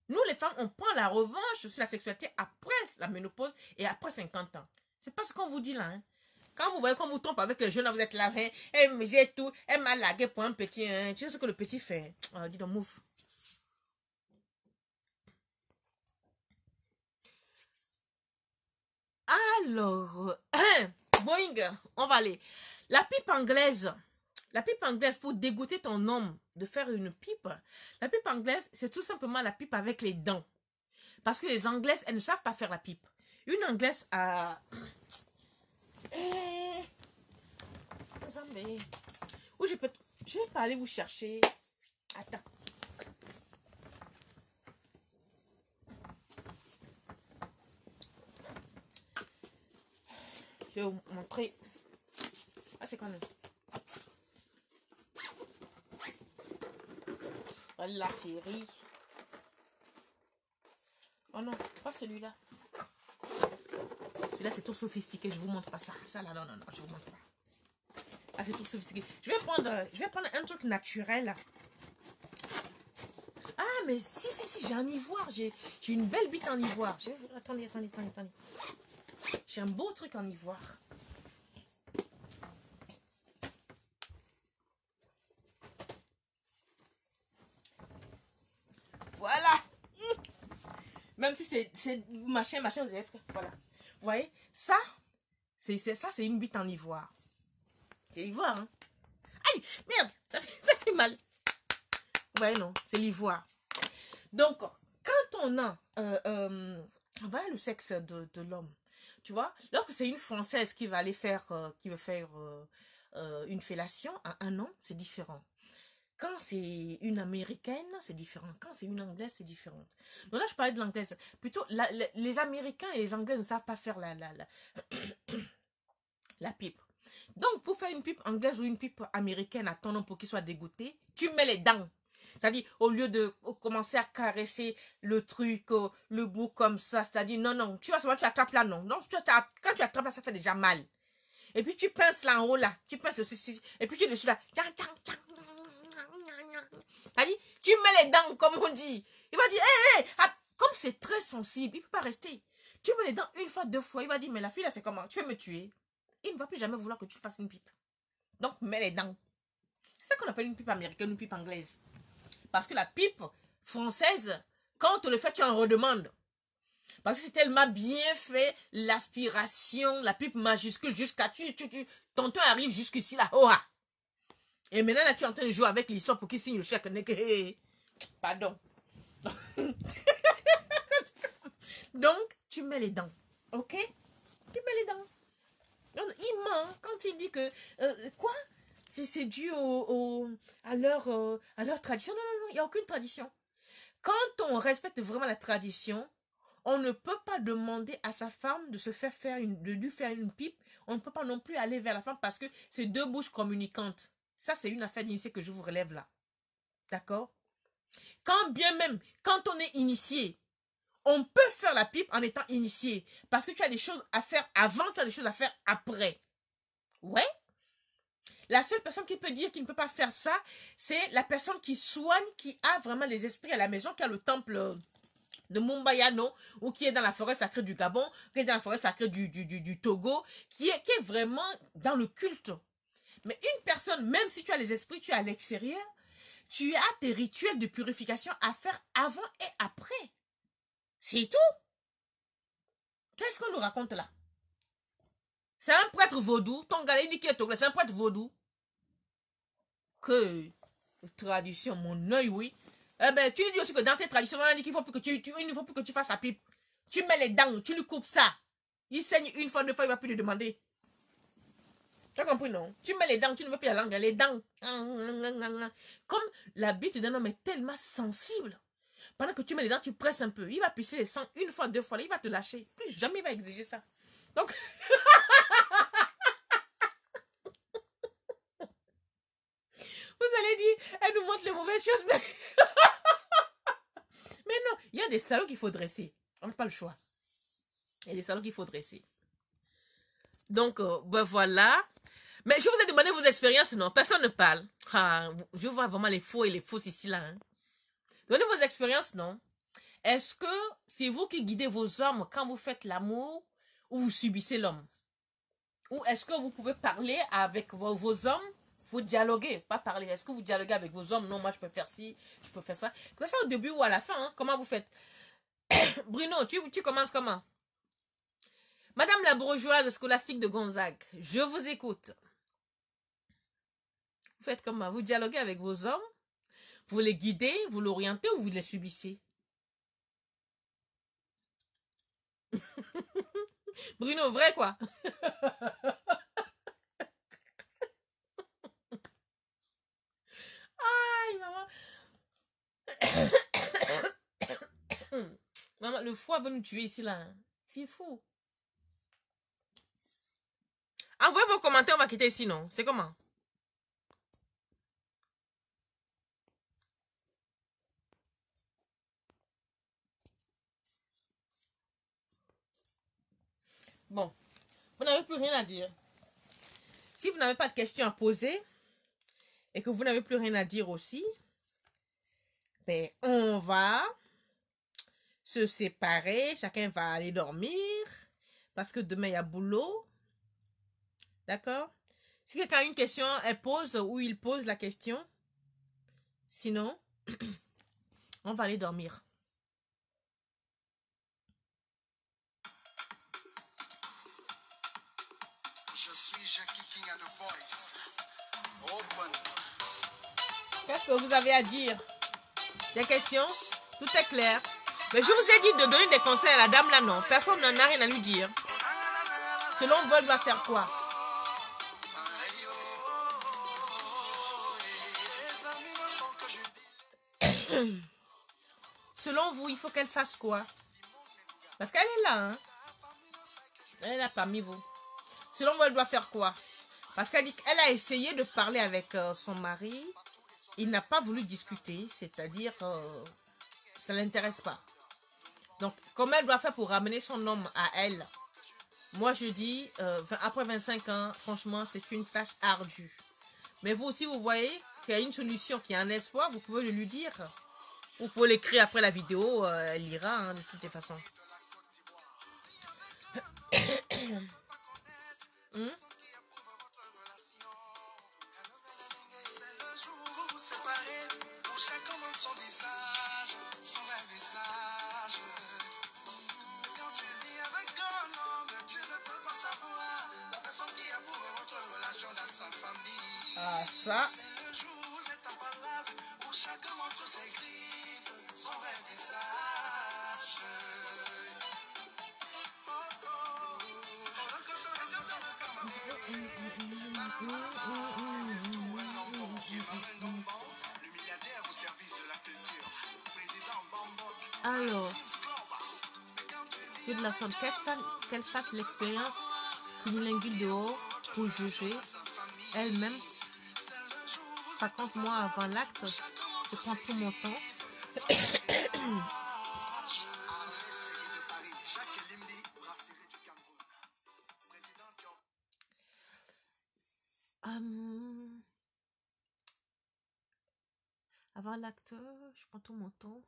Nous, les femmes, on prend la revanche sur la sexualité après la ménopause et après 50 ans. C'est pas ce qu'on vous dit là. Hein. Quand vous voyez qu'on vous trompe avec les jeunes, vous êtes là, hein, j'ai tout, elle m'a largué pour un petit. Hein. Tu sais ce que le petit fait? Oh, dis donc, mouf. Alors, Boeing, on va aller. La pipe anglaise pour dégoûter ton homme de faire une pipe, la pipe anglaise, c'est tout simplement la pipe avec les dents. Parce que les anglaises, elles ne savent pas faire la pipe. Une anglaise a... Où je vais pas aller vous chercher. Attends. Je vais vous montrer. Ah, c'est quand même. La série. Oh non, pas celui-là. Celui-là, c'est trop sophistiqué. Je vous montre pas ça. Ça là, non, non, non, je vous montre pas. Ah, c'est trop sophistiqué. Je vais prendre un truc naturel. Ah, mais si, j'ai un ivoire. J'ai une belle bite en ivoire. Attendez. J'ai un beau truc en ivoire. Voilà. Même si c'est machin, vous avez... Voilà. Vous voyez, ça, c'est une bite en ivoire. C'est l'ivoire, hein. Aïe, merde, ça fait mal. Vous voyez, non, c'est l'ivoire. Donc, quand on a... voilà le sexe de l'homme. Tu vois, lorsque c'est une Française qui va aller faire... une fellation à 1 an, c'est différent. Quand c'est une Américaine, c'est différent. Quand c'est une Anglaise, c'est différent. Donc là, je parlais de l'Anglaise. Plutôt, les Américains et les Anglais ne savent pas faire la pipe. Donc, pour faire une pipe anglaise ou une pipe américaine à ton homme pour qu'il soit dégoûté, tu mets les dents. C'est-à-dire, au lieu de commencer à caresser le truc, le bout comme ça, c'est-à-dire, non, tu vois, tu attrapes là, non. Donc, quand tu attrapes là, ça fait déjà mal. Et puis, tu pinces là en haut, là. Tu pinces aussi, et puis tu es dessus là. C'est-à-dire, tu mets les dents, comme on dit. Il va dire, hé, comme c'est très sensible, il ne peut pas rester. Tu mets les dents 1 fois, 2 fois. Il va dire, mais la fille là, c'est comment? Tu veux me tuer? Il ne va plus jamais vouloir que tu fasses une pipe. Donc, mets les dents. C'est ça qu'on appelle une pipe américaine, une pipe anglaise. Parce que la pipe française, quand on te le fait, tu en redemandes. Parce que c'est tellement bien fait, l'aspiration, la pipe majuscule jusqu'à... Ton temps arrive jusqu'ici là. Oh, ah. Et maintenant, là, tu es en train de jouer avec l'histoire pour qu'il signe le chèque. Pardon. Donc, tu mets les dents. Ok? Tu mets les dents. Il ment quand il dit que... quoi? C'est dû à leur tradition. Non, il n'y a aucune tradition. Quand on respecte vraiment la tradition, on ne peut pas demander à sa femme de lui faire une pipe. On ne peut pas non plus aller vers la femme parce que c'est 2 bouches communicantes. Ça, c'est une affaire d'initié que je vous relève là. D'accord? Quand bien même, quand on est initié, on peut faire la pipe en étant initié. Parce que tu as des choses à faire avant, tu as des choses à faire après. Ouais? La seule personne qui peut dire qu'il ne peut pas faire ça, c'est la personne qui soigne, qui a vraiment les esprits à la maison, qui a le temple de Mumbayano, ou qui est dans la forêt sacrée du Gabon, qui est dans la forêt sacrée du Togo, qui est vraiment dans le culte. Mais une personne, même si tu as les esprits, tu es à l'extérieur, tu as tes rituels de purification à faire avant et après. C'est tout. Qu'est-ce qu'on nous raconte là? C'est un prêtre vaudou. Ton gars, il dit qu'il est togolais. C'est un prêtre vaudou. Que tradition, mon œil, oui. Eh ben, tu lui dis aussi que dans tes traditions, on a dit qu'il faut plus que il ne faut plus que tu fasses la pipe. Tu mets les dents, tu lui coupes ça. Il saigne 1 fois, 2 fois, il va plus lui demander. Tu as compris, non? Tu mets les dents, tu ne veux plus la langue, les dents. Comme la bite d'un homme est tellement sensible. Pendant que tu mets les dents, tu presses un peu. Il va pisser les sangs 1 fois, 2 fois, là, il va te lâcher. Plus jamais il va exiger ça. Donc, vous allez dire, elle nous montre les mauvaises choses. Mais non, il y a des salauds qu'il faut dresser. On n'a pas le choix. Il y a des salauds qu'il faut dresser. Donc, ben voilà. Mais je vous ai demandé vos expériences, non? Personne ne parle. Ah, je vois vraiment les faux et les fausses ici, là. Hein. Donnez vos expériences, non? Est-ce que c'est vous qui guidez vos hommes quand vous faites l'amour ou vous subissez l'homme? Ou est-ce que vous pouvez parler avec vos hommes? Vous dialoguez, pas parler. Est-ce que vous dialoguez avec vos hommes? Non, moi je peux faire ci, je peux faire ça. Vous ça au début ou à la fin, hein? Comment vous faites? Bruno, tu commences comment? Madame la bourgeoise scolastique de Gonzague, je vous écoute. Vous faites comment? Vous dialoguez avec vos hommes? Vous les guidez, vous l'orientez ou vous les subissez? Bruno, vrai quoi? Aïe, maman. Maman, le foie va nous tuer ici, là. Hein. C'est fou. Envoyez vos commentaires, on va quitter ici, non? C'est comment? Bon, vous n'avez plus rien à dire. Si vous n'avez pas de questions à poser et que vous n'avez plus rien à dire aussi, ben, on va se séparer. Chacun va aller dormir parce que demain, il y a boulot. D'accord? Si quelqu'un a une question, elle pose ou il pose la question. Sinon, on va aller dormir. Je suis Jackie King à The Voice. Open. Qu'est-ce que vous avez à dire? Des questions? Tout est clair. Mais je vous ai dit de donner des conseils à la dame là, non. Personne n'en a rien à lui dire. Selon vous, elle doit faire quoi? Selon vous, il faut qu'elle fasse quoi? Parce qu'elle est là, hein? Elle est là parmi vous. Selon vous, elle doit faire quoi? Parce qu'elle dit qu'elle a essayé de parler avec son mari. Il n'a pas voulu discuter, c'est-à-dire ça ne l'intéresse pas. Donc, comment elle doit faire pour ramener son homme à elle? Moi, je dis, après 25 ans, franchement, c'est une tâche ardue. Mais vous, si vous voyez qu'il y a une solution, qu'il y a un espoir, vous pouvez le lui dire. Vous pouvez l'écrire après la vidéo, elle lira, hein, de toutes les façons. Chacun montre son visage, son vrai visage. Quand tu vis avec un homme, tu ne peux pas savoir la personne qui approuve votre relation dans sa famille. Ah, ça. C'est le jour où vous êtes imparable, où chacun montre ses griffes, son vrai visage. Alors, toute la sonde, qu'elle fasse l'expérience unilinguale dehors pour juger elle-même. Par contre, moi, avant l'acte, je prends tout mon temps. Avant l'acte, je prends tout mon temps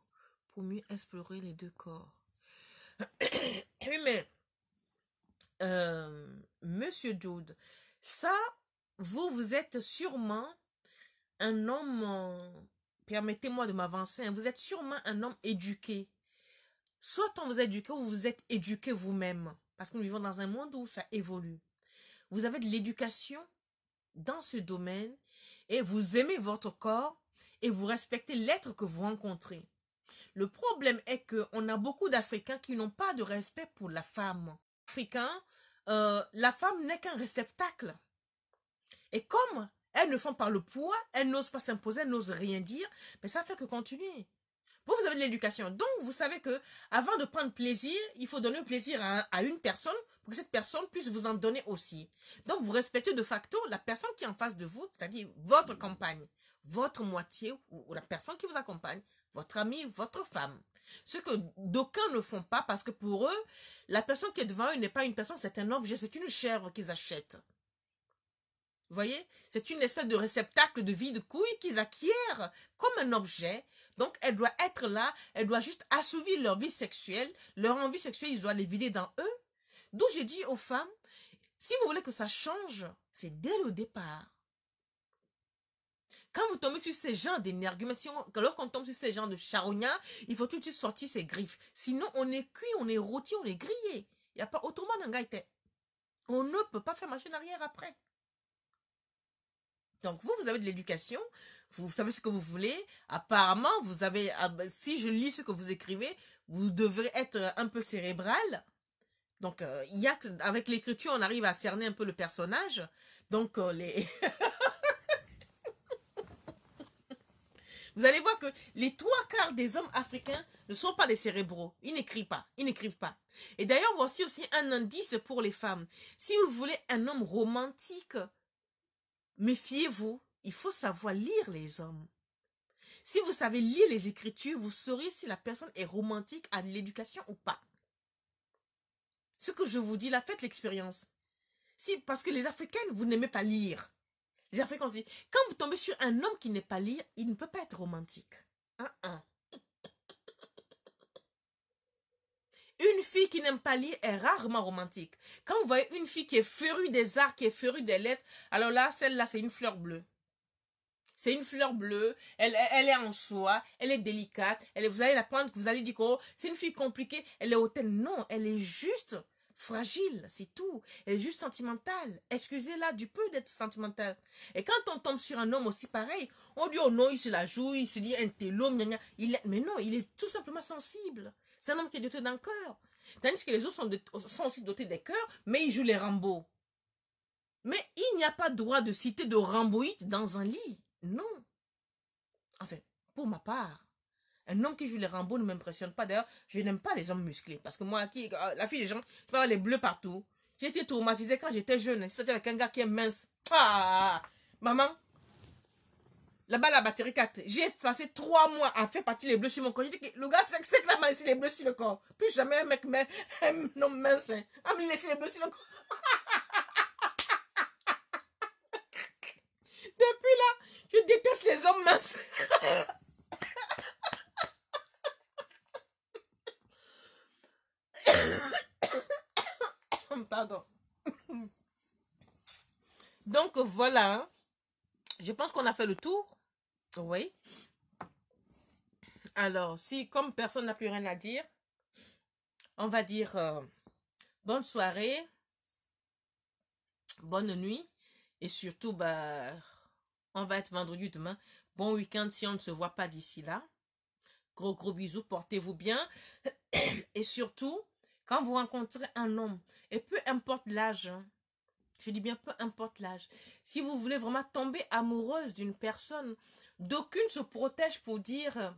pour mieux explorer les deux corps. Oui, mais Monsieur Dude, ça, vous êtes sûrement un homme, permettez-moi de m'avancer, hein, vous êtes sûrement un homme éduqué. Soit on vous éduque ou vous êtes éduqué vous-même. Parce que nous vivons dans un monde où ça évolue. Vous avez de l'éducation dans ce domaine et vous aimez votre corps et vous respectez l'être que vous rencontrez. Le problème est qu'on a beaucoup d'Africains qui n'ont pas de respect pour la femme. Africains, la femme n'est qu'un réceptacle. Et comme elles ne font pas le poids, elles n'osent pas s'imposer, elles n'osent rien dire, mais ça fait que continuer. Vous avez de l'éducation. Donc, vous savez que avant de prendre plaisir, il faut donner plaisir à une personne pour que cette personne puisse vous en donner aussi. Donc, vous respectez de facto la personne qui est en face de vous, c'est-à-dire votre compagne, votre moitié ou la personne qui vous accompagne, votre ami, votre femme. Ce que d'aucuns ne font pas parce que pour eux, la personne qui est devant eux n'est pas une personne, c'est un objet, c'est une chèvre qu'ils achètent. Vous voyez? C'est une espèce de réceptacle de vie de couilles qu'ils acquièrent comme un objet. Donc, elle doit être là, elle doit juste assouvir leur vie sexuelle, leur envie sexuelle, ils doivent les vider dans eux. D'où j'ai dit aux femmes, si vous voulez que ça change, c'est dès le départ. Quand vous tombez sur ces genres d'énerguments, lorsqu'on tombe sur ces genres de charognards, il faut tout de suite sortir ses griffes. Sinon, on est cuit, on est rôti, on est grillé. Il n'y a pas autrement d'un gars. On ne peut pas faire machine arrière après. Donc, vous avez de l'éducation, vous savez ce que vous voulez. Apparemment, vous avez, si je lis ce que vous écrivez, vous devrez être un peu cérébral. Donc, avec l'écriture, on arrive à cerner un peu le personnage. Donc, vous allez voir que les 3/4 des hommes africains ne sont pas des cérébraux. Ils n'écrivent pas. Et d'ailleurs, voici aussi un indice pour les femmes. Si vous voulez un homme romantique, méfiez-vous. Il faut savoir lire les hommes. Si vous savez lire les écritures, vous saurez si la personne est romantique, a de l'éducation ou pas. Ce que je vous dis là, faites l'expérience. Si, parce que les Africaines, vous n'aimez pas lire. Les Africains aussi. Quand vous tombez sur un homme qui n'est pas lire, il ne peut pas être romantique. Une fille qui n'aime pas lire est rarement romantique. Quand vous voyez une fille qui est férue des arts, qui est férue des lettres, alors là, celle-là, c'est une fleur bleue. C'est une fleur bleue, elle est en soi, elle est délicate, vous allez la prendre, vous allez dire que oh, c'est une fille compliquée, elle est hautaine. Non, elle est juste fragile, c'est tout. Elle est juste sentimentale. Excusez-la du peu d'être sentimentale. Et quand on tombe sur un homme aussi pareil, on dit oh non, il se la joue, il se dit un télo, mais non, il est tout simplement sensible. C'est un homme qui est doté d'un cœur. Tandis que les autres sont aussi dotés des cœurs, mais ils jouent les Rambo. Mais il n'y a pas droit de citer de Ramboïde dans un lit. Non. Enfin, pour ma part, un homme qui joue les Rambo ne m'impressionne pas. D'ailleurs, je n'aime pas les hommes musclés. Parce que moi, la fille des gens, tu vas avoir les bleus partout. J'ai été traumatisée quand j'étais jeune. C'était avec un gars qui est mince. Ah, maman, là-bas, la batterie 4. J'ai passé 3 mois à faire partir les bleus sur mon corps. J'ai dit que le gars, c'est que là, laissé les bleus sur le corps. Plus jamais un mec, un homme mince, a me laissé les bleus sur le corps. Depuis là, je déteste les hommes minces. Pardon. Donc voilà. Je pense qu'on a fait le tour. Oui. Alors, si comme personne n'a plus rien à dire, on va dire bonne soirée, bonne nuit. Et surtout, bah, on va être vendredi demain. Bon week-end si on ne se voit pas d'ici là. Gros bisous, portez-vous bien. Et surtout, quand vous rencontrez un homme, et peu importe l'âge, hein, je dis bien peu importe l'âge, si vous voulez vraiment tomber amoureuse d'une personne, d'aucune se protège pour dire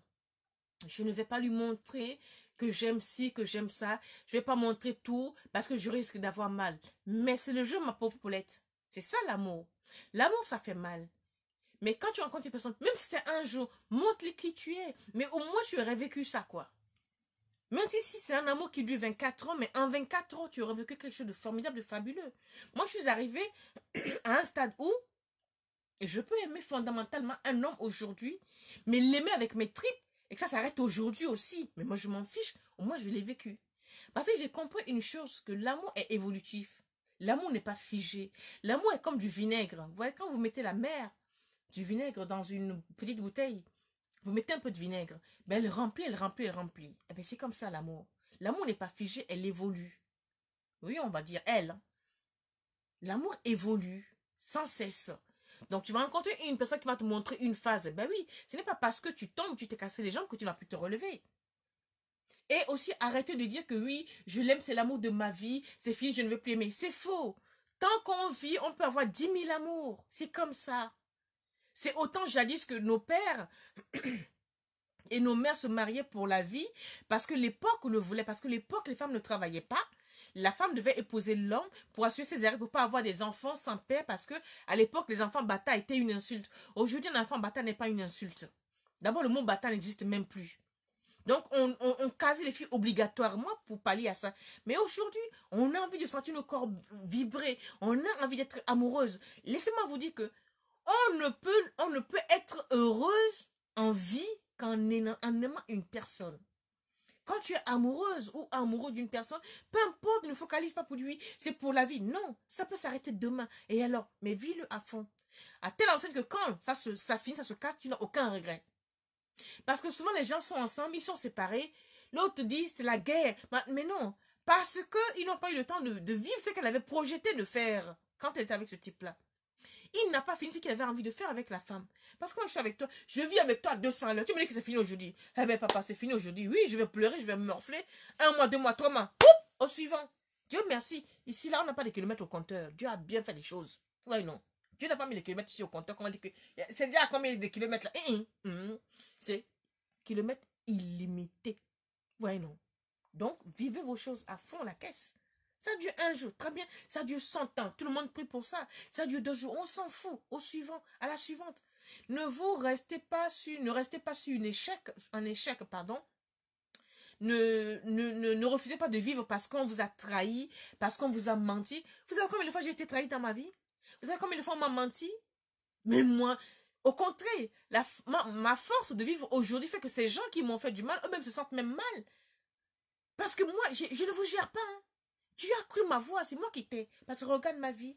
je ne vais pas lui montrer que j'aime ci, que j'aime ça, je ne vais pas montrer tout parce que je risque d'avoir mal. Mais c'est le jeu, ma pauvre Paulette. C'est ça l'amour. L'amour, ça fait mal. Mais quand tu rencontres une personne, même si c'est un jour, montre-lui qui tu es. Mais au moins, tu aurais vécu ça, quoi. Même si c'est un amour qui dure 24 ans, mais en 24 ans, tu aurais vécu quelque chose de formidable, de fabuleux. Moi, je suis arrivée à un stade où je peux aimer fondamentalement un homme aujourd'hui, mais l'aimer avec mes tripes, et que ça s'arrête aujourd'hui aussi. Mais moi, je m'en fiche, au moins, je l'ai vécu. Parce que j'ai compris une chose, que l'amour est évolutif. L'amour n'est pas figé. L'amour est comme du vinaigre. Vous voyez, quand vous mettez la mer, du vinaigre dans une petite bouteille, vous mettez un peu de vinaigre, ben elle remplit. Et ben c'est comme ça l'amour. L'amour n'est pas figé, elle évolue. Oui, on va dire elle. L'amour évolue sans cesse. Donc tu vas rencontrer une personne qui va te montrer une phase. Ben oui, ce n'est pas parce que tu tombes, tu t'es cassé les jambes que tu ne vas plus te relever. Et aussi arrêtez de dire que oui, je l'aime, c'est l'amour de ma vie, c'est fini, je ne veux plus aimer. C'est faux. Tant qu'on vit, on peut avoir 10 000 amours. C'est comme ça. C'est autant jadis que nos pères et nos mères se mariaient pour la vie parce que l'époque le voulait, parce que l'époque les femmes ne travaillaient pas. La femme devait épouser l'homme pour assurer ses arrières, pour ne pas avoir des enfants sans père, parce que à l'époque les enfants bâtards étaient une insulte. Aujourd'hui un enfant bâtard n'est pas une insulte. D'abord le mot bâtard n'existe même plus. Donc on casait les filles obligatoirement pour pallier à ça. Mais aujourd'hui on a envie de sentir nos corps vibrer, on a envie d'être amoureuse. Laissez-moi vous dire que on ne peut être heureuse en vie qu'en aimant une personne. Quand tu es amoureuse ou amoureux d'une personne, peu importe, ne focalise pas pour lui, c'est pour la vie. Non, ça peut s'arrêter demain. Et alors, mais vis-le à fond. À telle enseigne que quand ça finit, ça se casse, tu n'as aucun regret. Parce que souvent les gens sont ensemble, ils sont séparés. L'autre dit c'est la guerre. Mais non, parce qu'ils n'ont pas eu le temps de vivre ce qu'elle avait projeté de faire quand elle était avec ce type-là. Il n'a pas fini ce qu'il avait envie de faire avec la femme. Parce que moi, je suis avec toi. Je vis avec toi à 200 à l'heure. Tu me dis que c'est fini aujourd'hui. Eh bien, papa, c'est fini aujourd'hui. Oui, je vais pleurer, je vais me morfler. 1 mois, 2 mois, 3 mois. Poup, au suivant. Dieu merci. Ici, là, on n'a pas de kilomètres au compteur. Dieu a bien fait les choses. Oui, non. Dieu n'a pas mis les kilomètres ici au compteur. Comment dire que c'est déjà à combien de kilomètres là? C'est kilomètres illimités. Oui, non. Donc, vivez vos choses à fond la caisse. Ça dure 1 jour, très bien. Ça dure 100 ans. Tout le monde prie pour ça. Ça dure 2 jours. On s'en fout. Au suivant, à la suivante. Ne restez pas sur un échec, pardon. ne refusez pas de vivre parce qu'on vous a trahi, parce qu'on vous a menti. Vous savez combien de fois j'ai été trahi dans ma vie? Vous savez combien de fois on m'a menti? Mais moi, au contraire, ma force de vivre aujourd'hui fait que ces gens qui m'ont fait du mal, eux-mêmes se sentent même mal. Parce que moi, je ne vous gère pas. Hein. Tu as cru ma voix, c'est moi qui t'ai. Parce que regarde ma vie.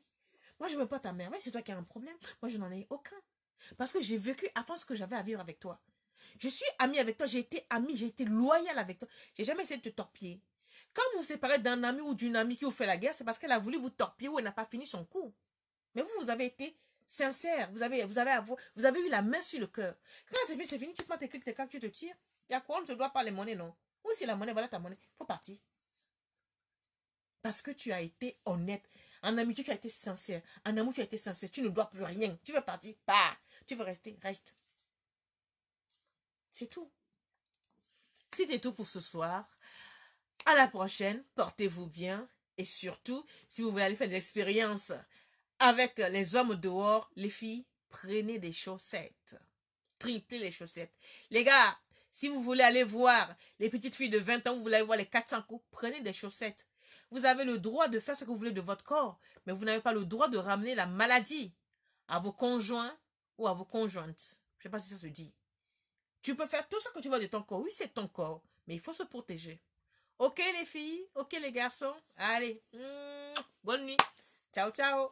Moi, je ne veux pas ta mère. Mais c'est toi qui as un problème. Moi, je n'en ai aucun. Parce que j'ai vécu avant ce que j'avais à vivre avec toi. Je suis amie avec toi, j'ai été amie, j'ai été loyale avec toi. J'ai jamais essayé de te torpiller. Quand vous vous séparez d'un ami ou d'une amie qui vous fait la guerre, c'est parce qu'elle a voulu vous torpiller ou elle n'a pas fini son coup. Mais vous avez été sincère. Vous avez eu la main sur le cœur. Quand c'est fini, tu prends tes clics, tes claques, tu te tires. Il y a quoi? On ne se doit pas les monnaies, non? Oui, c'est la monnaie, voilà ta monnaie. Il faut partir. Parce que tu as été honnête. En amitié, tu as été sincère. En amour, tu as été sincère. Tu ne dois plus rien. Tu veux partir? Pas. Tu veux rester? Reste. C'est tout. C'était tout pour ce soir. À la prochaine. Portez-vous bien. Et surtout, si vous voulez aller faire des expériences avec les hommes dehors, les filles, prenez des chaussettes. Triplez les chaussettes. Les gars, si vous voulez aller voir les petites filles de 20 ans, vous voulez aller voir les 400 coups, prenez des chaussettes. Vous avez le droit de faire ce que vous voulez de votre corps, mais vous n'avez pas le droit de ramener la maladie à vos conjoints ou à vos conjointes. Je ne sais pas si ça se dit. Tu peux faire tout ce que tu veux de ton corps. Oui, c'est ton corps, mais il faut se protéger. Ok les filles, ok les garçons. Allez, bonne nuit. Ciao, ciao.